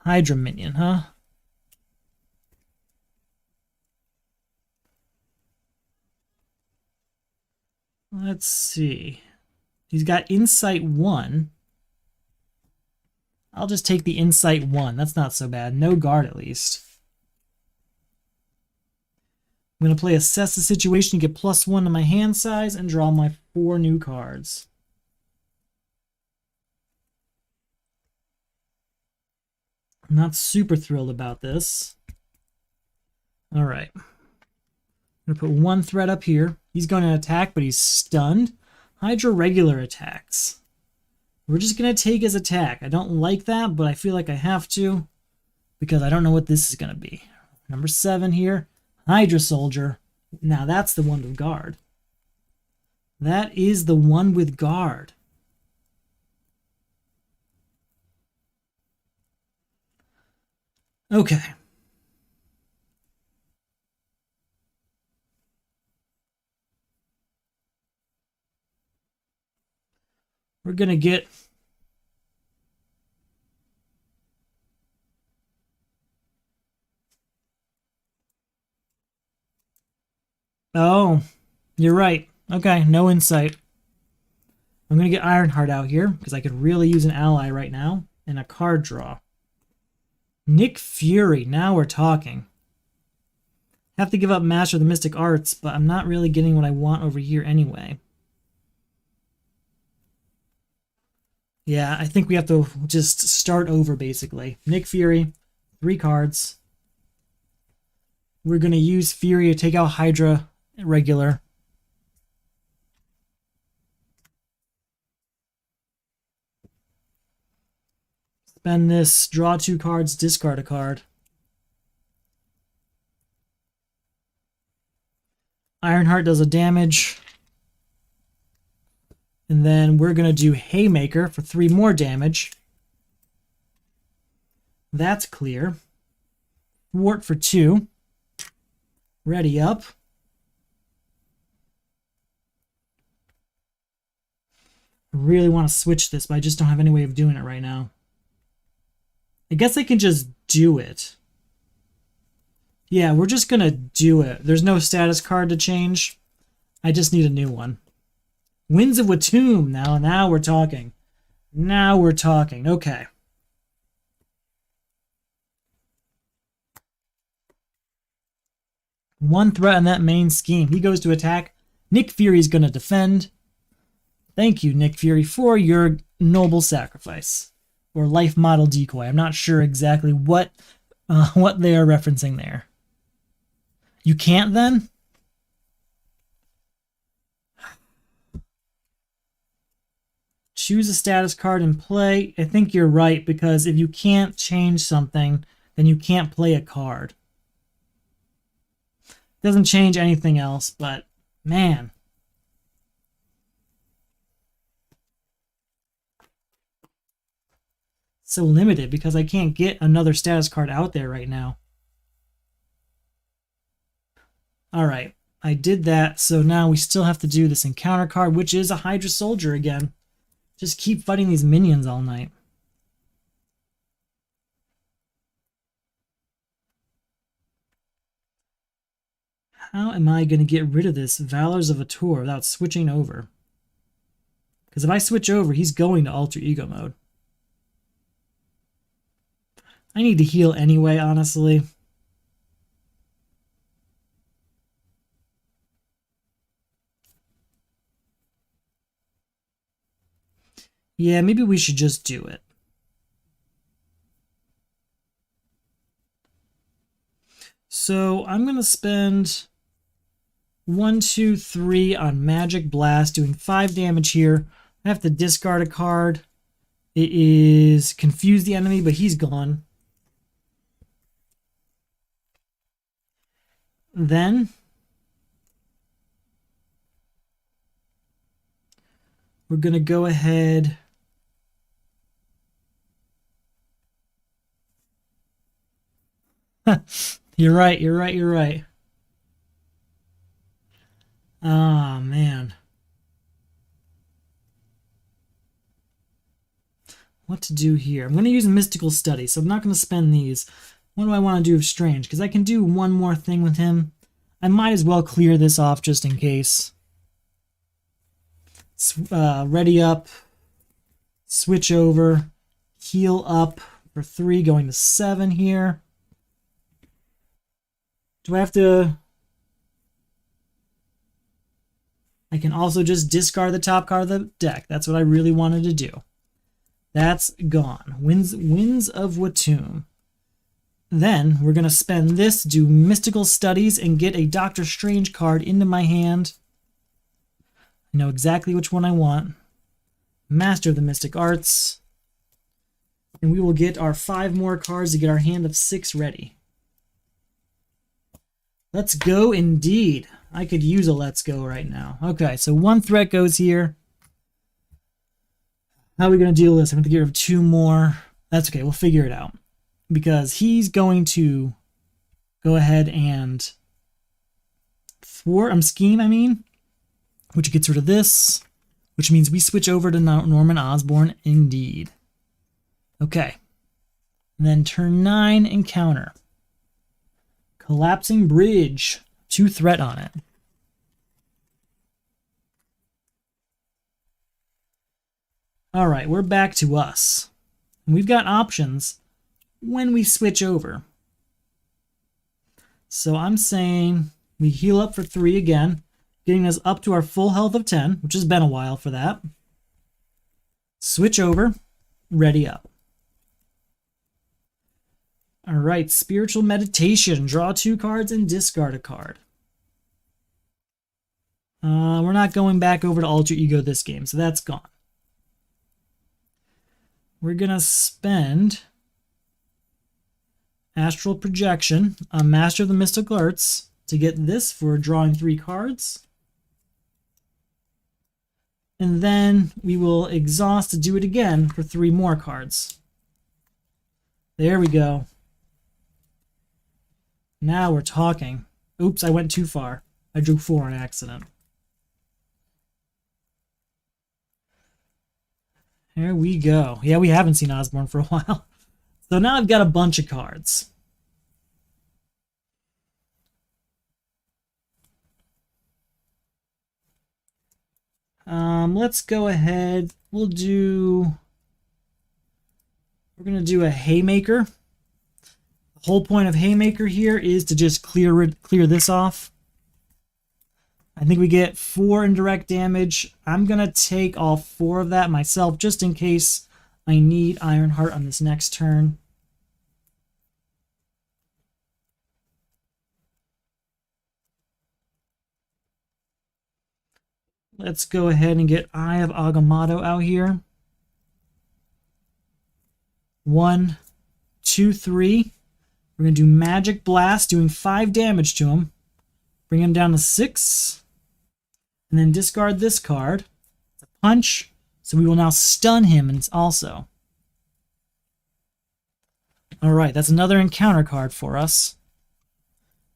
A: Hydra minion, huh? Let's see. He's got Insight 1. I'll just take the Insight 1. That's not so bad. No guard, at least. I'm going to play Assess the Situation, get +1 to my hand size, and draw my 4 new cards. I'm not super thrilled about this. All right. I'm going to put 1 threat up here. He's going to attack, but he's stunned. Hydra regular attacks. We're just going to take his attack. I don't like that, but I feel like I have to because I don't know what this is going to be. Number 7 here. Hydra Soldier. Now that's the one with guard. That is the one with guard. Okay. We're going to get... Oh, you're right. Okay, no insight. I'm going to get Ironheart out here because I could really use an ally right now and a card draw. Nick Fury, now we're talking. Have to give up Master of the Mystic Arts, but I'm not really getting what I want over here anyway. Yeah, I think we have to just start over, basically. Nick Fury, 3 cards. We're going to use Fury to take out Hydra regular. Spend this, draw 2 cards, discard a card. Ironheart does a damage. And then we're going to do Haymaker for 3 more damage. That's clear. Thwart for 2. Ready up. I really want to switch this, but I just don't have any way of doing it right now. I guess I can just do it. Yeah, we're just going to do it. There's no status card to change. I just need a new one. Winds of Watum. Now we're talking. Now we're talking. Okay. One threat on that main scheme. He goes to attack. Nick Fury's going to defend. Thank you, Nick Fury, for your noble sacrifice. Or life model decoy. I'm not sure exactly what they are referencing there. You can't then? Choose a status card and play. I think you're right, because if you can't change something, then you can't play a card. Doesn't change anything else, but man. So limited because I can't get another status card out there right now. Alright, I did that, so now we still have to do this encounter card, which is a Hydra Soldier again. Just keep fighting these minions all night. How am I going to get rid of this Valors of a Tour without switching over? Because if I switch over, he's going to Alter Ego mode. I need to heal anyway, honestly. Yeah, maybe we should just do it. So I'm going to spend 1, 2, 3 on Magic Blast, doing 5 damage here. I have to discard a card. It is Confuse the Enemy, but he's gone. Then we're going to go ahead. You're right, you're right, you're right. Ah, man. What to do here? I'm going to use Mystical Study, so I'm not going to spend these. What do I want to do of Strange? Because I can do one more thing with him. I might as well clear this off just in case. Ready up. Switch over. Heal up for 3, going to 7 here. Do I have to... I can also just discard the top card of the deck. That's what I really wanted to do. That's gone. Winds of Watum. Then we're going to spend this, do Mystical Studies, and get a Doctor Strange card into my hand. I know exactly which one I want. Master of the Mystic Arts. And we will get our 5 more cards to get our hand of 6 ready. Let's go indeed. I could use a let's go right now. Okay, so 1 threat goes here. How are we going to deal with this? I'm going to get rid of 2 more. That's okay, we'll figure it out. Because he's going to go ahead and scheme, which gets rid of this, which means we switch over to Norman Osborn indeed. Okay. And then turn 9, encounter. Collapsing Bridge. 2 threat on it. Alright, we're back to us. And we've got options when we switch over. So I'm saying we heal up for 3 again, getting us up to our full health of 10, which has been a while for that. Switch over, ready up. Alright, Spiritual Meditation. Draw 2 cards and discard a card. We're not going back over to Alter Ego this game, so that's gone. We're going to spend Astral Projection on Master of the Mystical Arts to get this for drawing 3 cards. And then we will exhaust to do it again for 3 more cards. There we go. Now we're talking. Oops, I went too far. I drew 4 on accident. There we go. Yeah, we haven't seen Osborn for a while. So now I've got a bunch of cards. Let's go ahead. We're going to do a Haymaker. The whole point of Haymaker here is to just clear this off. I think we get 4 indirect damage. I'm going to take all 4 of that myself just in case I need Ironheart on this next turn. Let's go ahead and get Eye of Agamotto out here. 1, 2, 3. We're going to do Magic Blast, doing 5 damage to him. Bring him down to 6. And then discard this card. It's a punch. So we will now stun him and also. Alright, that's another encounter card for us.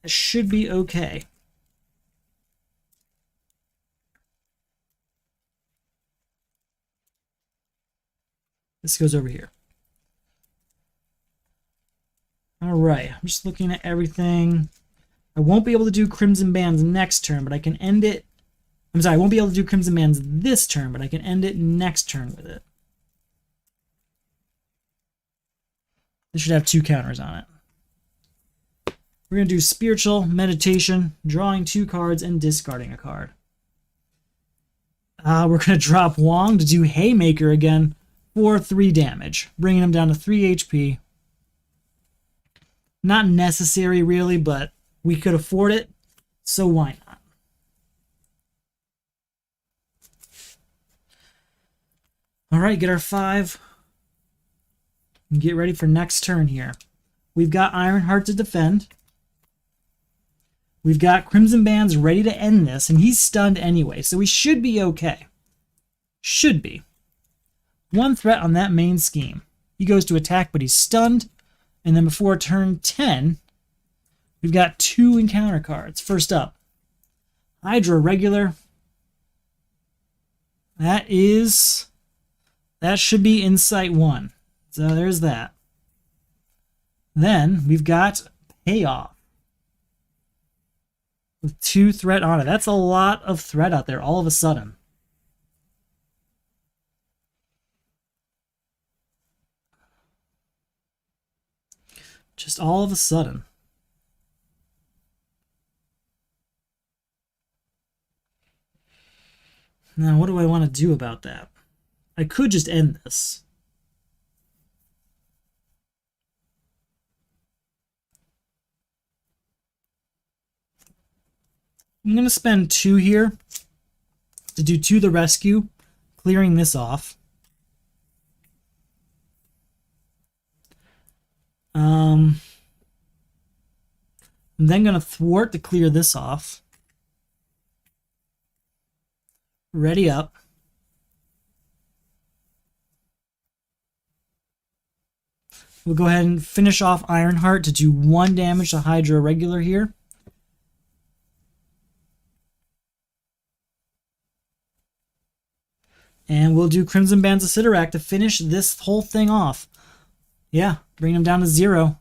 A: It should be okay. This goes over here. Alright, I'm just looking at everything. I won't be able to do Crimson Bands next turn, but I can end it. I'm sorry, I won't be able to do Crimson Bands this turn, but I can end it next turn with it. This should have 2 counters on it. We're going to do Spiritual Meditation, drawing 2 cards and discarding a card. We're going to drop Wong to do Haymaker again for 3 damage, bringing him down to 3 HP. Not necessary, really, but we could afford it, so why not? Alright, get our 5. And get ready for next turn here. We've got Ironheart to defend. We've got Crimson Bands ready to end this, and he's stunned anyway, so we should be okay. should be. One threat on that main scheme. He goes to attack, but he's stunned. And then before turn 10, we've got 2 encounter cards. First up, Hydra regular. That should be Insight 1. So there's that. Then we've got Payoff with 2 threat on it. That's a lot of threat out there all of a sudden. Just all of a sudden. Now, what do I want to do about that? I could just end this. I'm going to spend 2 here to do 2 the rescue, clearing this off. I'm then going to thwart to clear this off. Ready up. We'll go ahead and finish off Ironheart to do 1 damage to Hydra regular here. And we'll do Crimson Bands of Sidorak to finish this whole thing off. Yeah, bring them down to 0.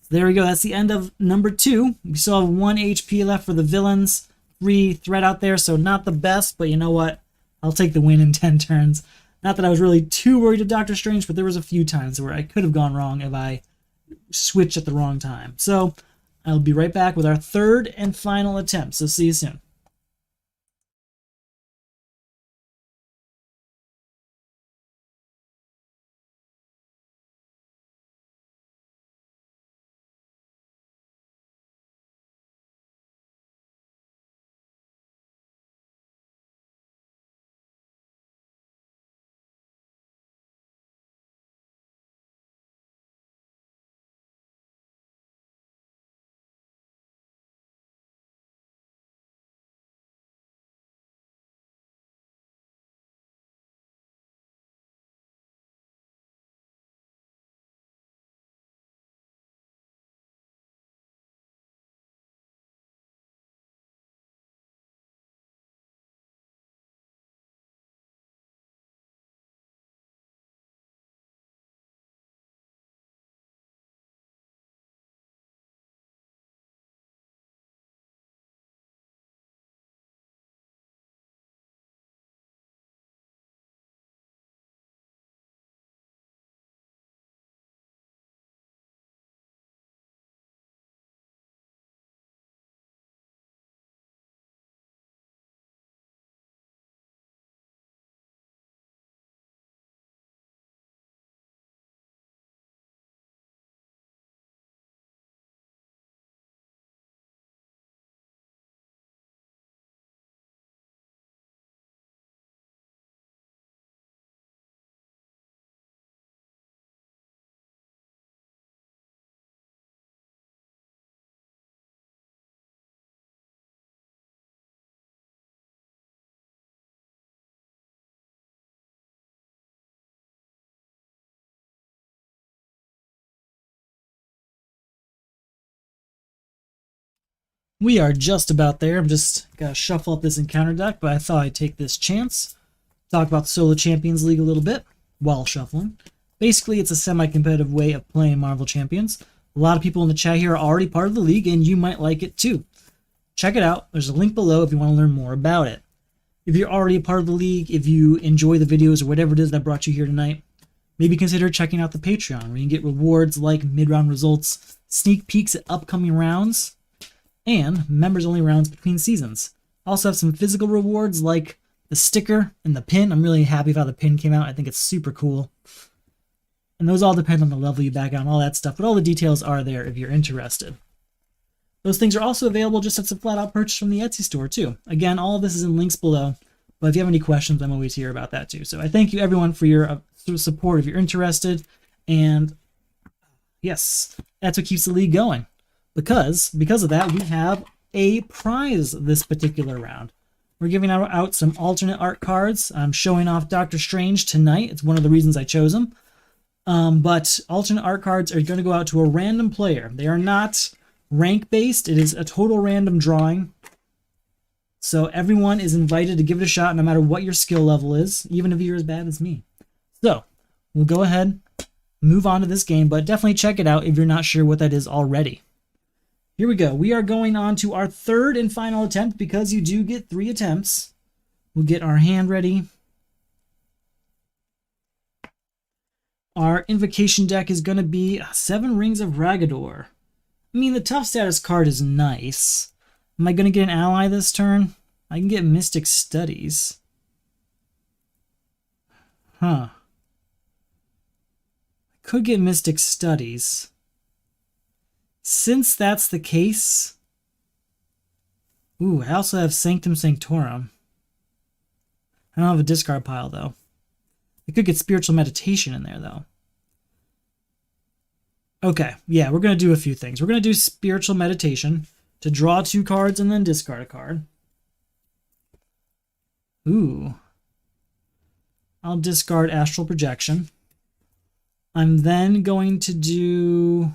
A: So there we go. That's the end of number 2. We still have 1 HP left for the villains. 3 threat out there, so not the best, but you know what? I'll take the win in 10 turns. Not that I was really too worried of Doctor Strange, but there was a few times where I could have gone wrong if I switched at the wrong time. So I'll be right back with our 3rd and final attempt, so see you soon. We are just about there. I'm just going to shuffle up this encounter deck, but I thought I'd take this chance. Talk about the Solo Champions League a little bit while shuffling. Basically, it's a semi-competitive way of playing Marvel Champions. A lot of people in the chat here are already part of the league, and you might like it too. Check it out. There's a link below if you want to learn more about it. If you're already a part of the league, if you enjoy the videos or whatever it is that brought you here tonight, maybe consider checking out the Patreon, where you can get rewards like mid-round results, sneak peeks at upcoming rounds, and members-only rounds between seasons. Also have some physical rewards like the sticker and the pin. I'm really happy with how the pin came out. I think it's super cool. And those all depend on the level you back out and all that stuff, but all the details are there if you're interested. Those things are also available just as a flat-out purchase from the Etsy store, too. Again, all of this is in links below, but if you have any questions, I'm always here about that, too. So I thank you, everyone, for your support if you're interested, and yes, that's what keeps the league going. Because of that, we have a prize this particular round. We're giving out some alternate art cards. I'm showing off Doctor Strange tonight. It's one of the reasons I chose him. But alternate art cards are going to go out to a random player. They are not rank-based. It is a total random drawing. So everyone is invited to give it a shot no matter what your skill level is, even if you're as bad as me. So we'll go ahead, move on to this game, but definitely check it out if you're not sure what that is already. Here we go. We are going on to our third and final attempt because you do get 3 attempts. We'll get our hand ready. Our invocation deck is going to be 7 Rings of Ragador. I mean, the tough status card is nice. Am I going to get an ally this turn? I can get Mystic Studies. Huh. I could get Mystic Studies. Since that's the case... Ooh, I also have Sanctum Sanctorum. I don't have a discard pile, though. I could get Spiritual Meditation in there, though. Okay, yeah, we're going to do a few things. We're going to do Spiritual Meditation to draw 2 cards and then discard a card. Ooh. I'll discard Astral Projection. I'm then going to do...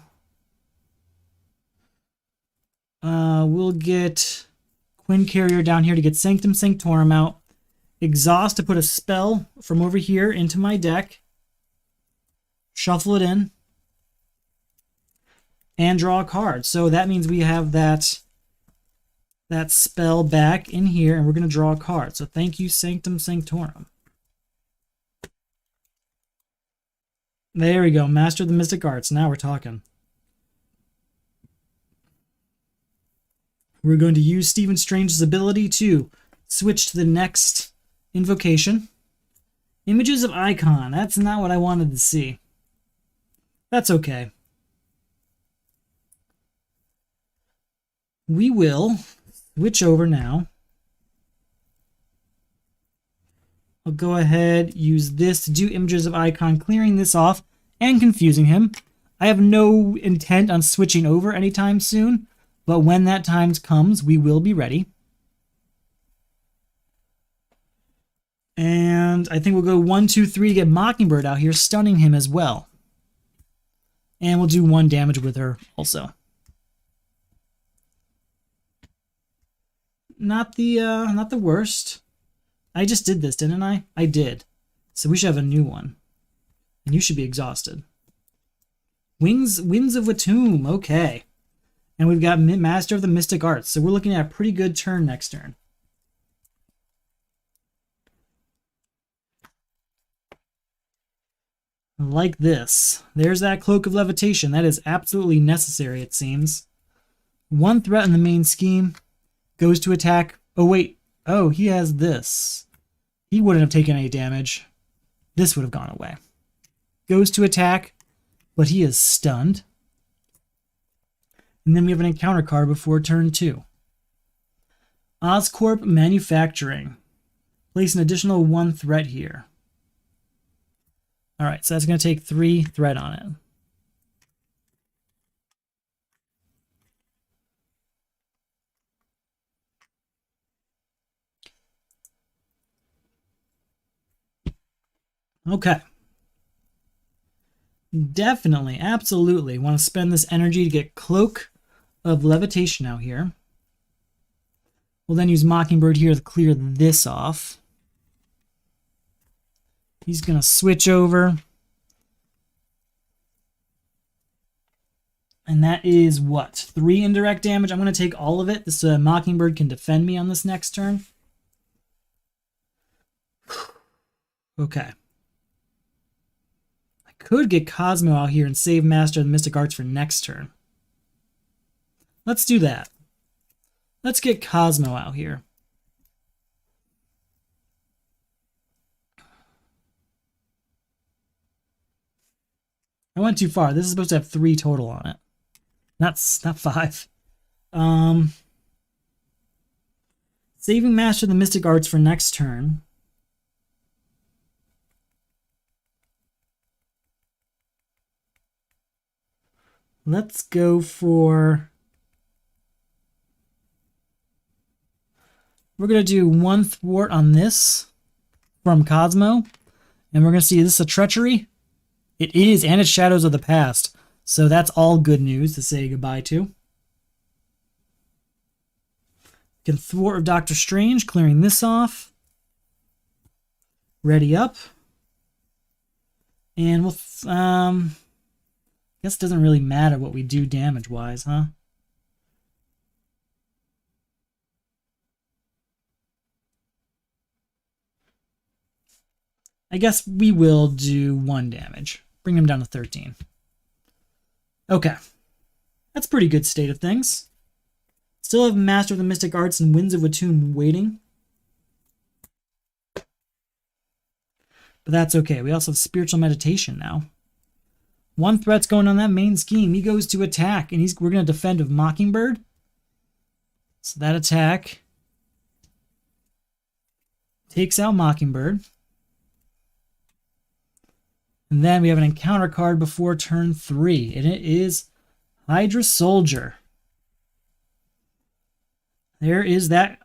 A: we'll get Quinn Carrier down here to get Sanctum Sanctorum out. Exhaust to put a spell from over here into my deck. Shuffle it in. And draw a card. So that means we have that spell back in here, and we're going to draw a card. So thank you, Sanctum Sanctorum. There we go. Master of the Mystic Arts. Now we're talking. We're going to use Stephen Strange's ability to switch to the next invocation. Images of Icon. That's not what I wanted to see. That's okay. We will switch over now. I'll go ahead, use this to do Images of Icon, clearing this off and confusing him. I have no intent on switching over anytime soon, but when that time comes, we will be ready. And I think we'll go 1, 2, 3 to get Mockingbird out here, stunning him as well. And we'll do 1 damage with her also. Not the worst. I just did this, didn't I? I did. So we should have a new one. And you should be exhausted. Winds of Watum. Okay. And we've got Master of the Mystic Arts. So we're looking at a pretty good turn next turn. Like this. There's that Cloak of Levitation. That is absolutely necessary, it seems. 1 threat in the main scheme. Goes to attack. Oh, wait. Oh, he has this. He wouldn't have taken any damage. This would have gone away. Goes to attack, but he is stunned. And then we have an encounter card before turn 2. Oscorp Manufacturing. Place an additional 1 threat here. Alright, so that's going to take 3 threat on it. Okay. Definitely, absolutely want to spend this energy to get Cloak of Levitation out here. We'll then use Mockingbird here to clear this off. He's going to switch over. And that is what? 3 indirect damage. I'm going to take all of it. This Mockingbird can defend me on this next turn. Okay. I could get Cosmo out here and save Master of the Mystic Arts for next turn. Let's do that. Let's get Cosmo out here. I went too far. This is supposed to have 3 total on it. Not 5. Saving Master of the Mystic Arts for next turn. Let's go for we're going to do 1 thwart on this from Cosmo. And we're going to see, is this a treachery? It is, and it's Shadows of the Past. So that's all good news to say goodbye to. Can thwart of Doctor Strange, clearing this off. Ready up. And we'll, guess it doesn't really matter what we do damage-wise, huh? I guess we will do 1 damage. Bring him down to 13. Okay. That's a pretty good state of things. Still have Master of the Mystic Arts and Winds of Watun waiting. But that's okay. We also have Spiritual Meditation now. 1 threat's going on that main scheme. He goes to attack, and we're going to defend with Mockingbird. So that attack takes out Mockingbird. And then we have an encounter card before turn 3, and it is Hydra Soldier. There is that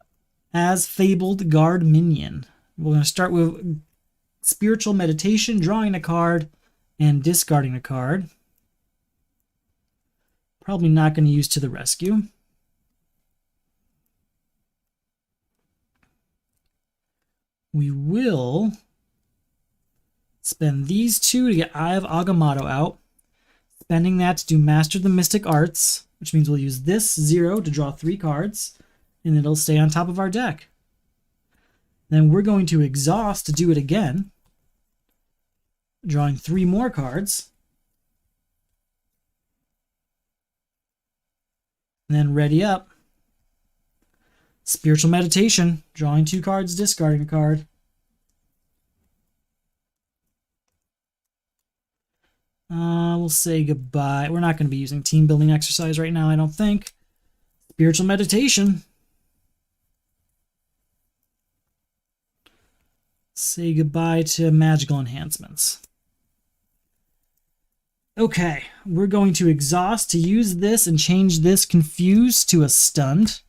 A: as fabled guard minion. We're going to start with Spiritual Meditation, drawing a card, and discarding a card. Probably not going to use To the Rescue. We will spend these 2 to get Eye of Agamotto out. Spending that to do Master of the Mystic Arts, which means we'll use this 0 to draw 3 cards, and it'll stay on top of our deck. Then we're going to exhaust to do it again, drawing 3 more cards. And then ready up. Spiritual Meditation, drawing 2 cards, discarding a card. We'll say goodbye. We're not going to be using team building exercise right now, I don't think. Spiritual Meditation. Say goodbye to magical enhancements. Okay, we're going to exhaust to use this and change this confused to a stunned.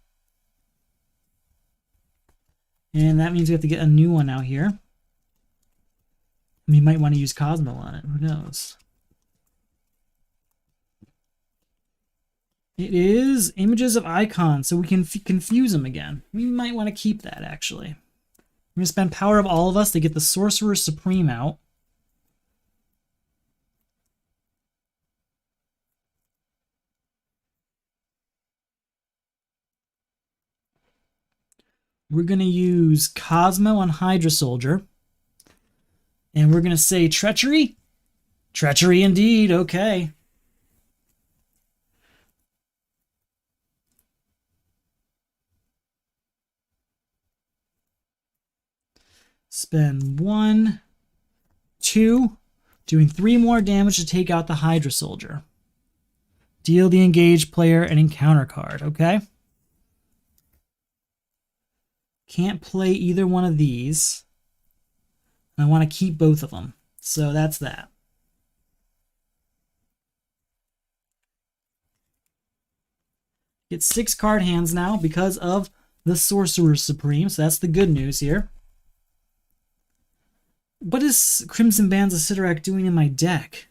A: And that means we have to get a new one out here. We might want to use Cosmo on it, who knows. It is Images of Icons, so we can confuse them again. We might want to keep that, actually. I'm going to spend Power of All of Us to get the Sorcerer Supreme out. We're going to use Cosmo on Hydra Soldier. And we're going to say Treachery? Treachery indeed, okay. Spend 1, 2, doing 3 more damage to take out the Hydra Soldier. Deal the engaged player an encounter card, okay? Can't play either one of these. I want to keep both of them, so that's that. Get 6 card hands now because of the Sorcerer Supreme, so that's the good news here. What is Crimson Bands of Sidorak doing in my deck?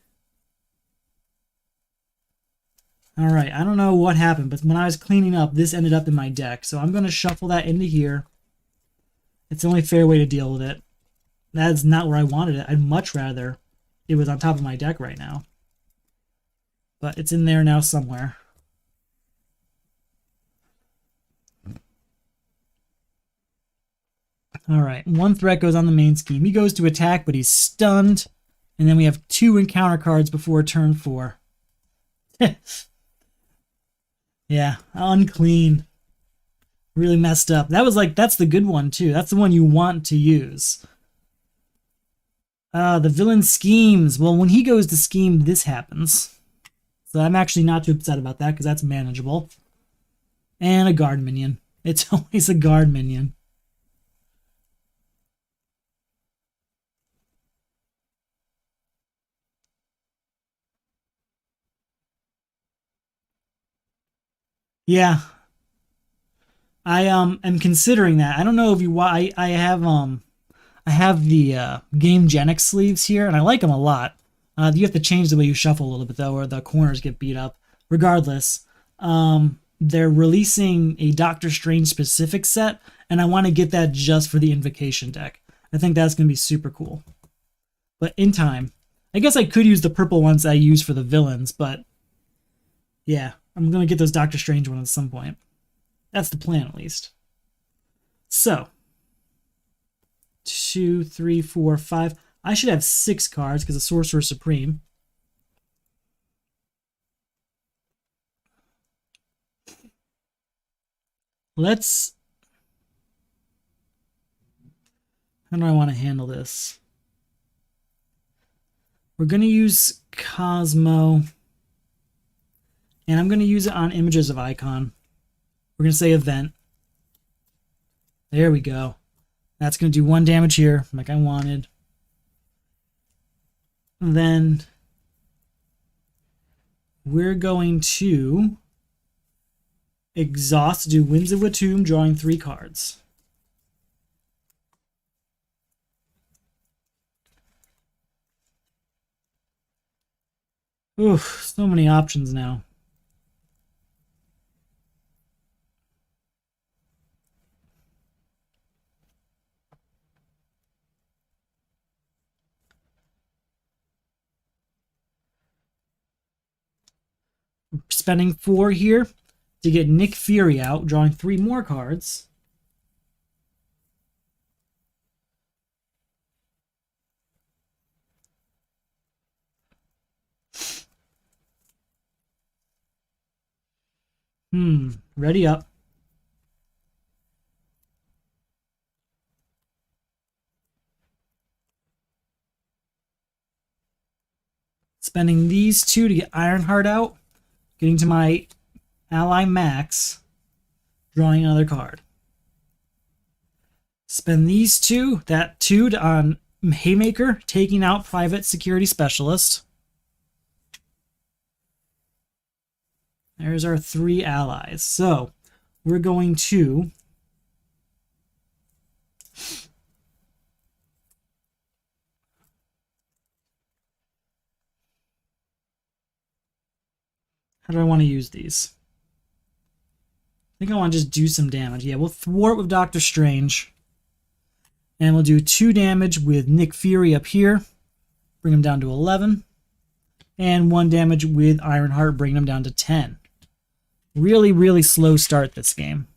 A: Alright, I don't know what happened, but when I was cleaning up, this ended up in my deck. So I'm going to shuffle that into here. It's the only fair way to deal with it. That's not where I wanted it. I'd much rather it was on top of my deck right now. But it's in there now somewhere. Alright, 1 threat goes on the main scheme. He goes to attack, but he's stunned. And then we have 2 encounter cards before turn 4. Yeah, unclean. Really messed up. That was like, that's the good one too. That's the one you want to use. The villain schemes. Well, when he goes to scheme, this happens. So I'm actually not too upset about that because that's manageable. And a guard minion. It's always a guard minion. Yeah. I am considering that. I don't know if you why I have the Game Genic sleeves here, and I like them a lot. You have to change the way you shuffle a little bit though, or the corners get beat up. Regardless, they're releasing a Doctor Strange specific set, and I want to get that just for the Invocation deck. I think that's gonna be super cool. But in time, I guess I could use the purple ones I use for the villains, but yeah, I'm gonna get those Doctor Strange ones at some point. That's the plan, at least. So, 2, 3, 4, 5. I should have 6 cards because of Sorcerer Supreme. Let's... How do I want to handle this? We're going to use Cosmo. And I'm going to use it on Images of Icon. We're going to say Event. There we go. That's going to do 1 damage here, like I wanted. And then we're going to exhaust, do Winds of Watum, drawing 3 cards. Oof, so many options now. Spending 4 here to get Nick Fury out, drawing 3 more cards. Ready up. Spending these 2 to get Ironheart out. Getting to my ally Max. Drawing another card. Spend these 2, that 2 on Haymaker, taking out Private Security Specialist. There's our 3 allies. So, we're going to... How do I want to use these? I think I want to just do some damage. Yeah, we'll thwart with Doctor Strange. And we'll do 2 damage with Nick Fury up here. Bring him down to 11. And 1 damage with Ironheart, bringing him down to 10. Really, really slow start this game.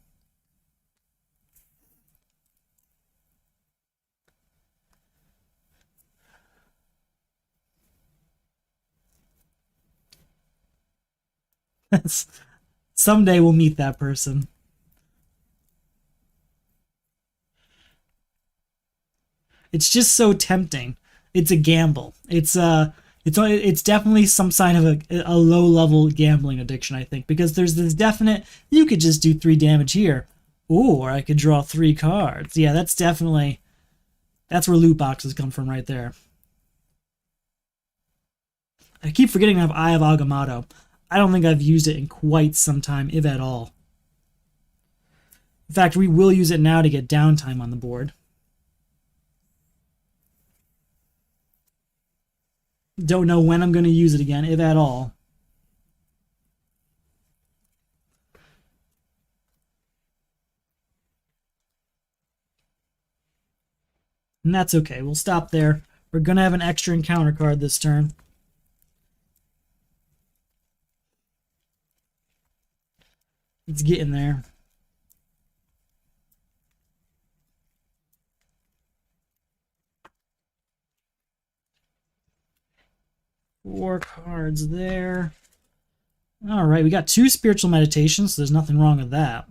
A: Someday we'll meet that person. It's just so tempting. It's a gamble. It's definitely some sign of a low-level gambling addiction, I think, because there's this definite, you could just do 3 damage here. Or I could draw 3 cards. Yeah, that's definitely, that's where loot boxes come from right there. I keep forgetting I have Eye of Agamotto. I don't think I've used it in quite some time, if at all. In fact, we will use it now to get downtime on the board. Don't know when I'm going to use it again, if at all. And that's okay. We'll stop there. We're going to have an extra encounter card this turn. It's getting there. Four cards there. All right, we got 2 spiritual meditations, so there's nothing wrong with that.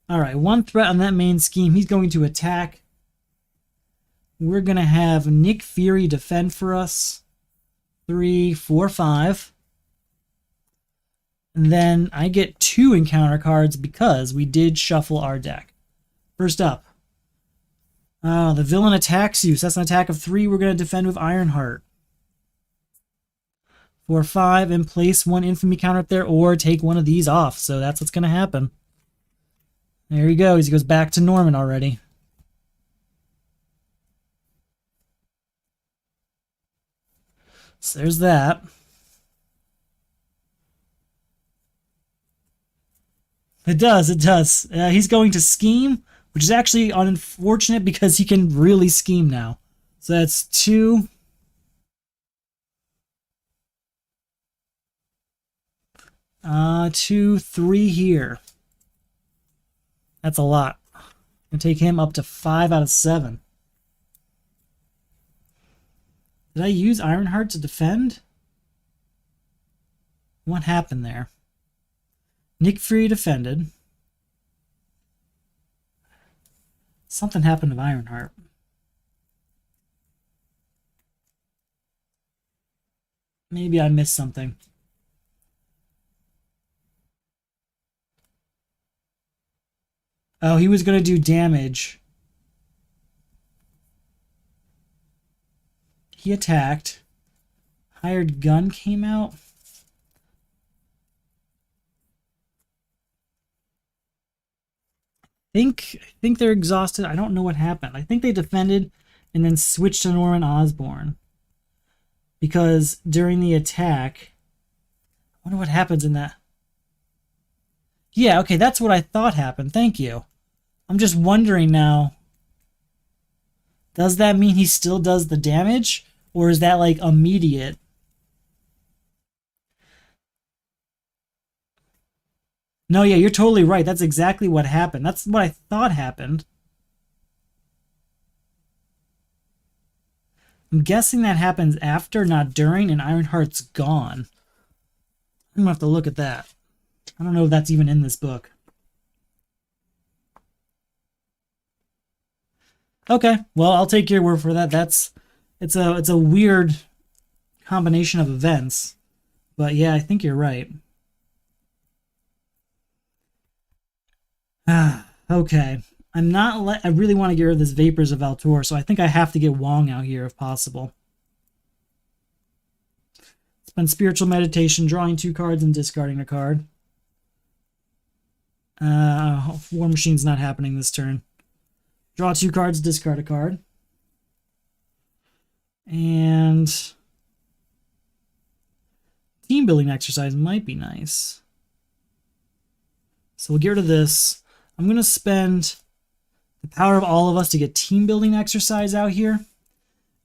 A: All right, 1 threat on that main scheme. He's going to attack. We're going to have Nick Fury defend for us. 3, 4, 5. And then I get 2 encounter cards because we did shuffle our deck. First up. The villain attacks you. So that's an attack of 3. We're going to defend with Ironheart. 4, 5, and place 1 infamy counter up there, or take one of these off. So that's what's going to happen. There he goes. He goes back to Norman already. So there's that. It does, it does. He's going to scheme, which is actually unfortunate because he can really scheme now. So that's 2. 2, 3 here. That's a lot. Gonna take him up to 5 out of 7. Did I use Ironheart to defend? What happened there? Nick Fury defended. Something happened to Ironheart. Maybe I missed something. Oh, he was going to do damage. He attacked. Hired gun came out. I think they're exhausted. I don't know what happened. I think they defended and then switched to Norman Osborn. Because during the attack, I wonder what happens in that. Yeah, okay, that's what I thought happened. Thank you. I'm just wondering now, does that mean he still does the damage? Or is that like immediate? No, yeah, you're totally right. That's exactly what happened. That's what I thought happened. I'm guessing that happens after, not during, and Ironheart's gone. I'm gonna have to look at that. I don't know if that's even in this book. Okay, well, I'll take your word for that. It's a weird combination of events. But yeah, I think you're right. Okay. I really want to get rid of this Vapors of Altor, so I think I have to get Wong out here if possible. Spend spiritual meditation, drawing 2 cards and discarding a card. War Machine's not happening this turn. Draw 2 cards, discard a card. And team building exercise might be nice. So we'll get rid of this. I'm going to spend the power of all of us to get team building exercise out here.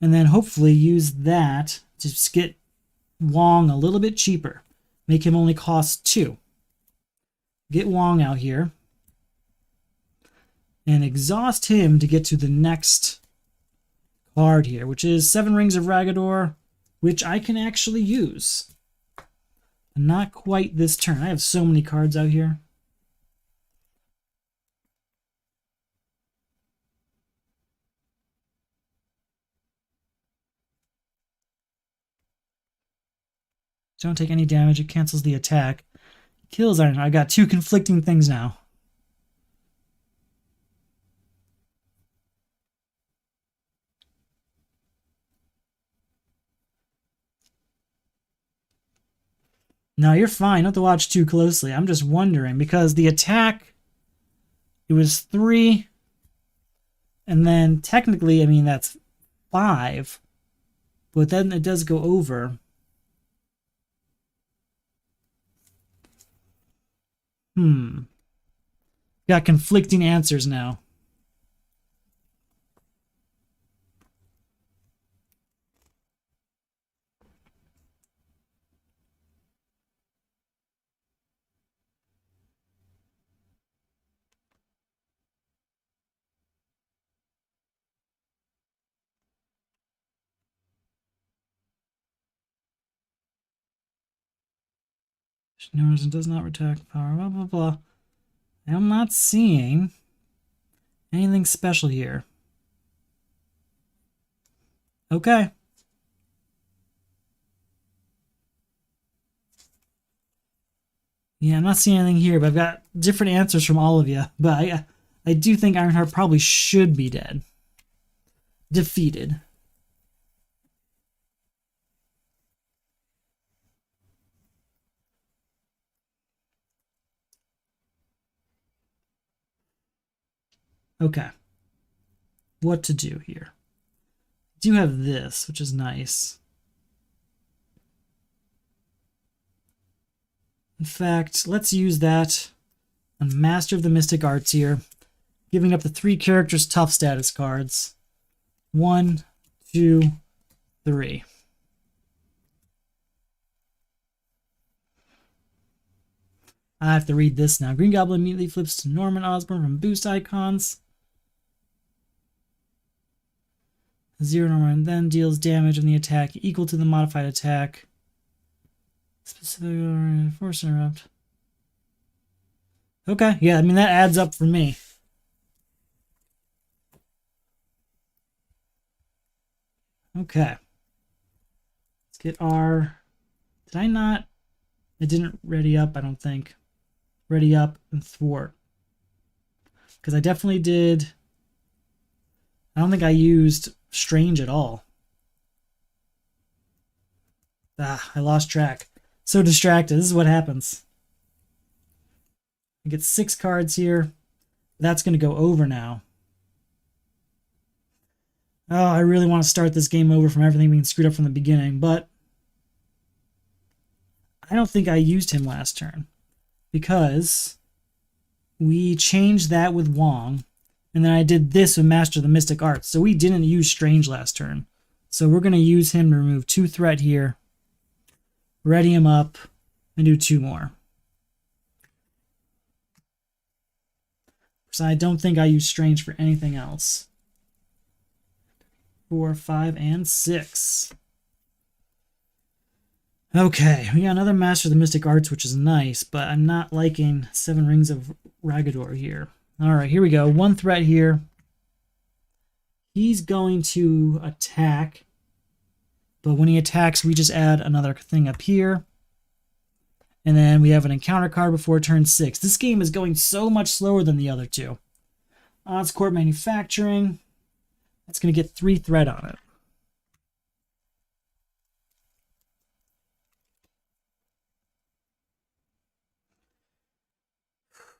A: And then hopefully use that to just get Wong a little bit cheaper. Make him only cost 2. Get Wong out here. And exhaust him to get to the next card here, which is 7 Rings of Ragador, which I can actually use. Not quite this turn. I have so many cards out here. Don't take any damage. It cancels the attack. Kills Iron. I got 2 conflicting things now. No, you're fine. Not to watch too closely. I'm just wondering because the attack, it was 3, and then technically, I mean, that's 5, but then it does go over. Got conflicting answers now. Notice it does not retract power, blah, blah, blah. I'm not seeing anything special here. Okay. Yeah, I'm not seeing anything here, but I've got different answers from all of you. But I do think Ironheart probably should be dead. Defeated. Okay. What to do here? I do have this, which is nice. In fact, let's use that on Master of the Mystic Arts here, giving up the 3 characters tough status cards. 1, 2, 3. I have to read this now. Green Goblin immediately flips to Norman Osborn from boost icons. 0 Norman then deals damage on the attack equal to the modified attack. Specific force interrupt. Okay, yeah, I mean that adds up for me. Okay. Let's get our... Did I not... I didn't ready up, I don't think. Ready up and thwart. Because I definitely did... I don't think I used Strange at all. Ah, I lost track. So distracted. This is what happens. I get 6 cards here. That's going to go over now. Oh, I really want to start this game over from everything being screwed up from the beginning, but I don't think I used him last turn because we changed that with Wong, and then I did this with Master of the Mystic Arts, so we didn't use Strange last turn. So we're going to use him to remove 2 threat here, ready him up, and do 2 more. So I don't think I use Strange for anything else. 4, 5, and 6. Okay, we got another Master of the Mystic Arts, which is nice, but I'm not liking 7 Rings of Ragador here. Alright, here we go. 1 threat here. He's going to attack, but when he attacks, we just add another thing up here. And then we have an encounter card before turn 6. This game is going so much slower than the other 2. Oscorp Manufacturing. That's going to get 3 threat on it.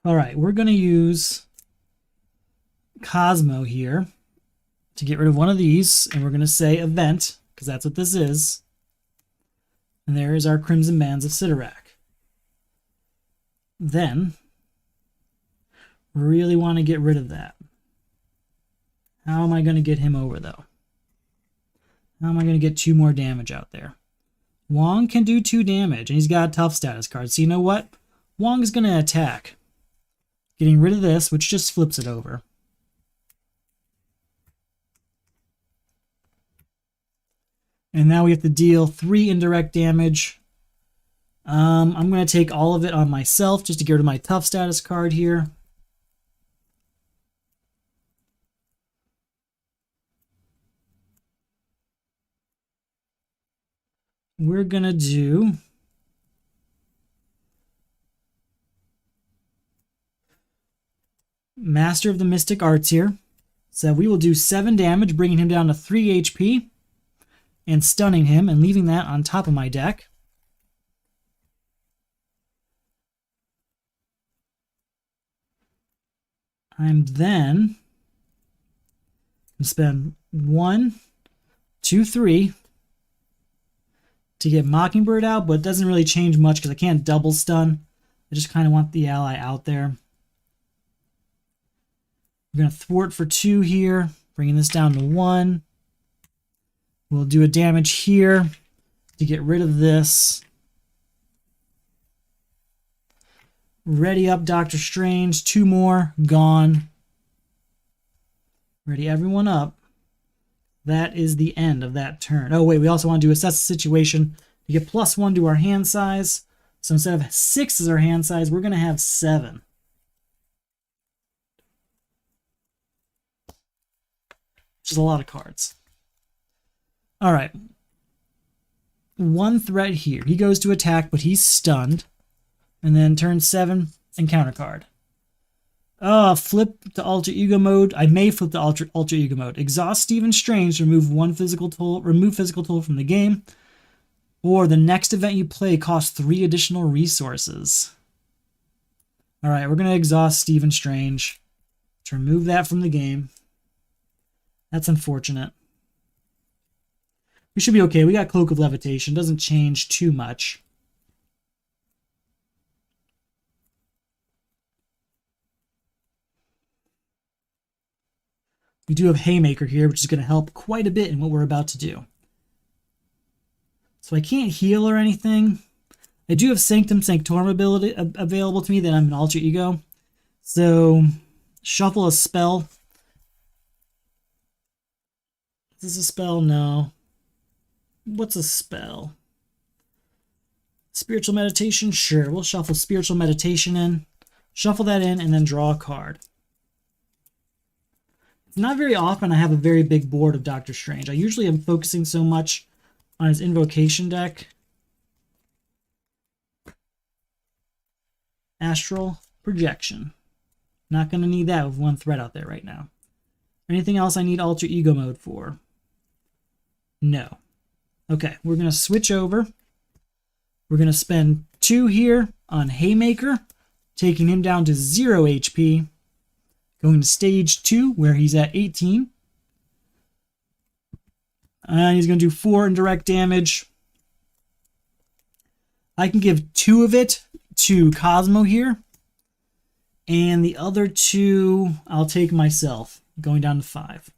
A: All right, we're going to use Cosmo here to get rid of one of these, and we're going to say event, because that's what this is. And there is our Crimson Bands of Sidorak. Then, really want to get rid of that. How am I going to get him over, though? How am I going to get 2 more damage out there? Wong can do 2 damage, and he's got a tough status card. So you know what? Wong is going to attack. Getting rid of this, which just flips it over. And now we have to deal 3 indirect damage. I'm going to take all of it on myself just to get rid of my tough status card here. We're going to do Master of the Mystic Arts here. So we will do 7 damage, bringing him down to 3 HP and stunning him and leaving that on top of my deck. I'm then going to spend 1, 2, 3 to get Mockingbird out, but it doesn't really change much because I can't double stun. I just kind of want the ally out there. We're going to thwart for 2 here, bringing this down to 1. We'll do a damage here to get rid of this. Ready up Doctor Strange. 2 more. Gone. Ready everyone up. That is the end of that turn. Oh, wait, we also want to do assess the situation to get +1 to our hand size. So instead of 6 as our hand size, we're going to have 7. Which is a lot of cards. All right. 1 threat here. He goes to attack, but he's stunned. And then turn 7, encounter card. Flip to alter ego mode. I may flip to alter ego mode. Exhaust Stephen Strange to remove 1 physical tool. Remove physical tool from the game. Or the next event you play costs 3 additional resources. All right, we're going to exhaust Stephen Strange. to remove that from the game. That's unfortunate. We should be okay. We got Cloak of Levitation. Doesn't change too much. We do have Haymaker here, which is going to help quite a bit in what we're about to do. So I can't heal or anything. I do have Sanctum Sanctorum ability available to me that I'm an alter ego. So shuffle a spell. Is this a spell? No. What's a spell? Spiritual Meditation? Sure. We'll shuffle Spiritual Meditation in. Shuffle that in and then draw a card. It's not very often I have a very big board of Doctor Strange. I usually am focusing so much on his invocation deck. Astral Projection. Not going to need that with one threat out there right now. Anything else I need alter ego mode for? No. Okay, we're going to switch over. We're going to spend 2 here on Haymaker, taking him down to 0 HP. Going to stage 2, where he's at 18. And he's going to do 4 indirect damage. I can give 2 of it to Cosmo here. And the other 2 I'll take myself, going down to 5.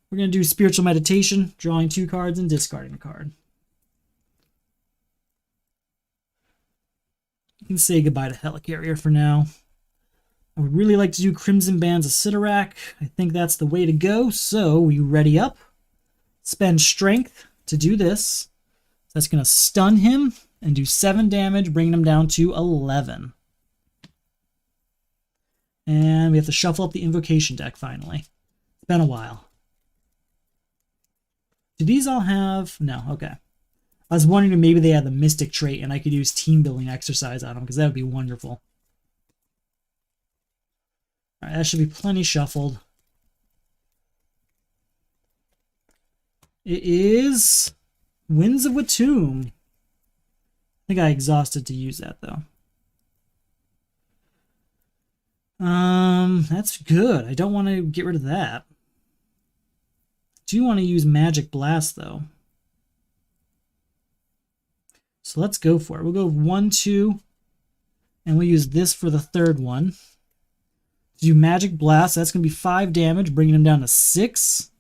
A: We're going to do Spiritual Meditation, drawing 2 cards and discarding a card. You can say goodbye to Helicarrier for now. I would really like to do Crimson Bands of Sidorak. I think that's the way to go, so we ready up. Spend Strength to do this. That's going to stun him and do 7 damage, bringing him down to 11. And we have to shuffle up the Invocation deck finally. It's been a while. Do these all have... No, okay. I was wondering if maybe they had the Mystic trait and I could use Team Building Exercise on them, because that would be wonderful. Alright, that should be plenty shuffled. It is Winds of Watum. I think I exhausted to use that, though. That's good. I don't want to get rid of that. I do want to use Magic Blast, though. So let's go for it. We'll go 1, 2, and we'll use this for the third one. Do Magic Blast. That's going to be 5 damage, bringing him down to 6.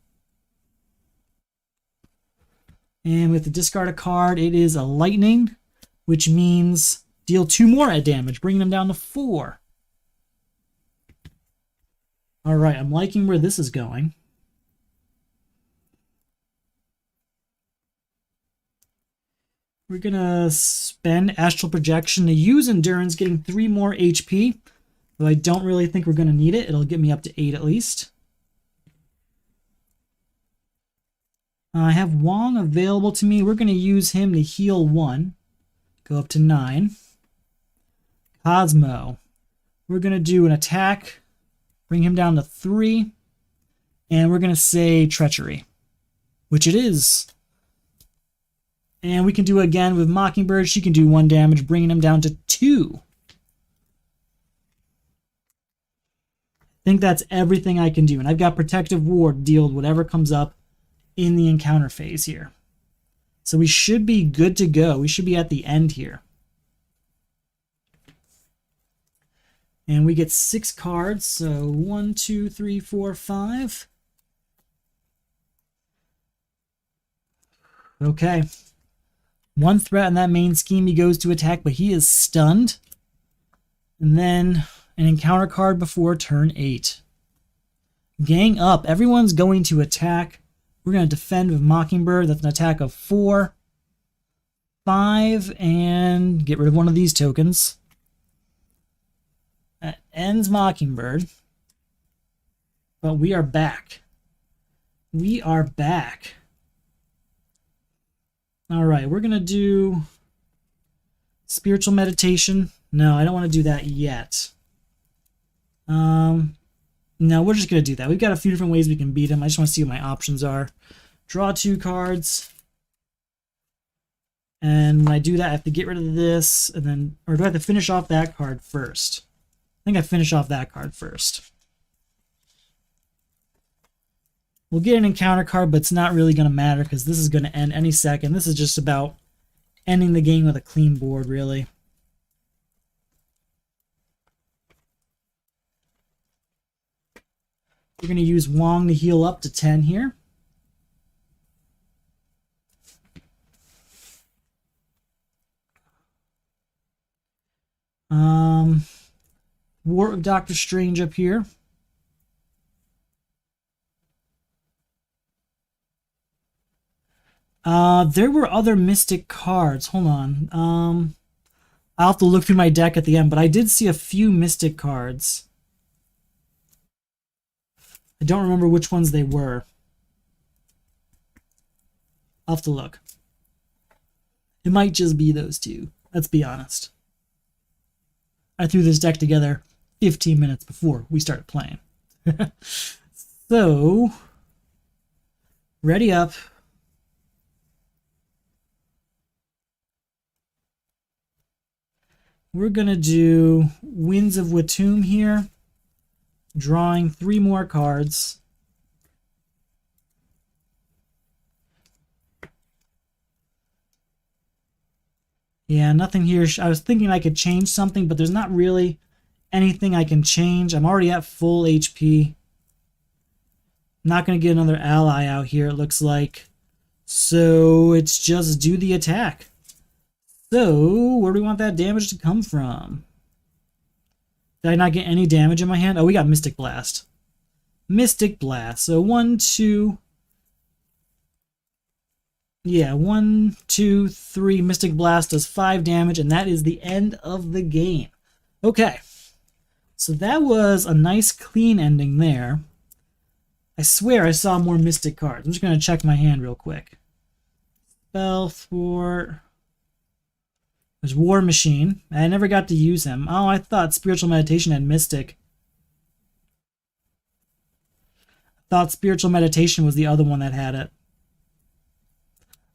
A: And with the discard a card, it is a Lightning, which means deal 2 more at damage, bringing him down to 4. All right, I'm liking where this is going. We're going to spend Astral Projection to use Endurance, getting 3 more HP. Though I don't really think we're going to need it. It'll get me up to 8 at least. I have Wong available to me. We're going to use him to heal 1. Go up to 9. Cosmo. We're going to do an attack. Bring him down to 3. And we're going to say Treachery. Which it is. And we can do it again with Mockingbird. She can do 1 damage, bringing him down to 2. I think that's everything I can do. And I've got Protective Ward to deal with whatever comes up in the encounter phase here. So we should be good to go. We should be at the end here. And we get 6 cards. So 1, 2, 3, 4, 5. Okay. 1 threat in that main scheme, he goes to attack, but he is stunned. And then an encounter card before turn 8. Gang up. Everyone's going to attack. We're going to defend with Mockingbird. That's an attack of 4, 5, and get rid of one of these tokens. That ends Mockingbird. But we are back. We are back. All right, we're going to do Spiritual Meditation. No, I don't want to do that yet. No, we're just going to do that. We've got a few different ways we can beat him. I just want to see what my options are. Draw 2 cards. And when I do that, I have to get rid of this, and then, or do I have to finish off that card first? think I finish off that card first. We'll get an encounter card, but it's not really going to matter because this is going to end any second. This is just about ending the game with a clean board, really. We're going to use Wong to heal up to 10 here. War of Doctor Strange up here. There were other Mystic cards. Hold on. I'll have to look through my deck at the end, but I did see a few Mystic cards. I don't remember which ones they were. I'll have to look. It might just be those two. Let's be honest. I threw this deck together 15 minutes before we started playing. So, ready up. We're going to do Winds of Watum here. Drawing 3 more cards. Yeah, nothing here. I was thinking I could change something, but there's not really anything I can change. I'm already at full HP. Not going to get another ally out here, it looks like. So it's just do the attack. So, where do we want that damage to come from? Did I not get any damage in my hand? Oh, we got Mystic Blast. Mystic Blast. So 1, 2... Yeah, 1, 2, 3. Mystic Blast does 5 damage, and that is the end of the game. Okay. So that was a nice clean ending there. I swear I saw more Mystic cards. I'm just going to check my hand real quick. Spell for... There's War Machine. I never got to use him. Oh, I thought Spiritual Meditation had Mystic. I thought Spiritual Meditation was the other one that had it.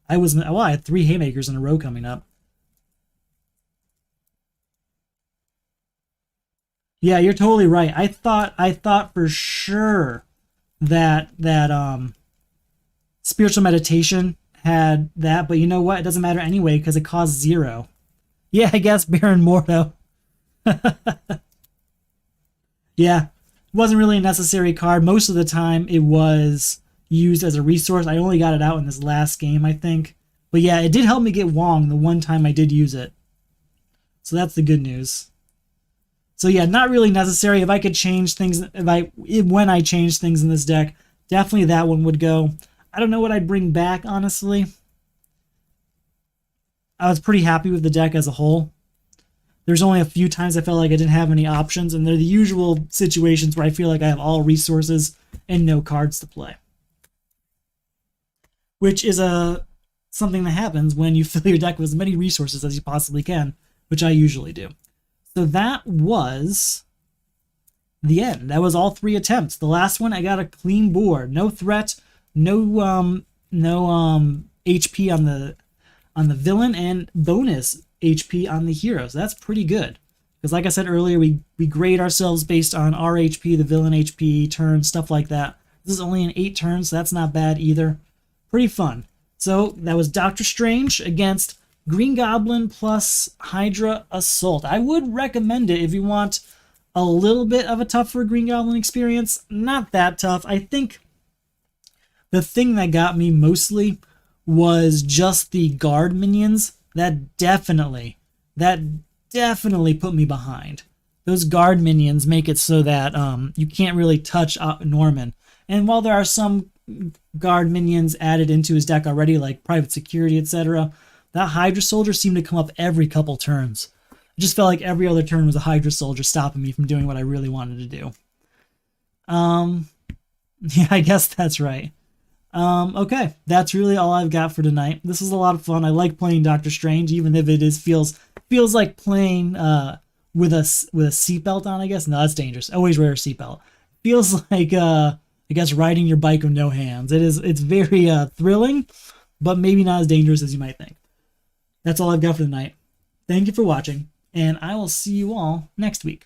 A: I had 3 Haymakers in a row coming up. Yeah, you're totally right. I thought for sure that Spiritual Meditation had that, but you know what? It doesn't matter anyway because it costs 0. Yeah, I guess Baron Mordo. Yeah, it wasn't really a necessary card. Most of the time it was used as a resource. I only got it out in this last game, I think. But yeah, it did help me get Wong the one time I did use it. So that's the good news. So yeah, not really necessary. If I could change things, when I change things in this deck, definitely that one would go. I don't know what I'd bring back, honestly. I was pretty happy with the deck as a whole. There's only a few times I felt like I didn't have any options, and they're the usual situations where I feel like I have all resources and no cards to play. Which is something that happens when you fill your deck with as many resources as you possibly can, which I usually do. So that was the end. That was all 3 attempts. The last one, I got a clean board. No threat, no HP on the villain, and bonus HP on the hero. So that's pretty good. Because like I said earlier, we grade ourselves based on our HP, the villain HP, turns, stuff like that. This is only an 8 turns, so that's not bad either. Pretty fun. So that was Doctor Strange against Green Goblin plus Hydra Assault. I would recommend it if you want a little bit of a tougher Green Goblin experience. Not that tough. I think the thing that got me mostly was just the guard minions. That definitely put me behind. Those guard minions make it so that you can't really touch Norman. And while there are some guard minions added into his deck already, like Private Security, etc., that Hydra Soldier seemed to come up every couple turns. I just felt like every other turn was a Hydra Soldier stopping me from doing what I really wanted to do. Yeah, I guess that's right. Okay, that's really all I've got for tonight. This is a lot of fun. I like playing Doctor Strange, even if it feels like playing with a seatbelt on, I guess. No, that's dangerous. Always wear a seatbelt. Feels like I guess riding your bike with no hands. It's very thrilling, but maybe not as dangerous as you might think. That's all I've got for tonight. Thank you for watching, and I will see you all next week.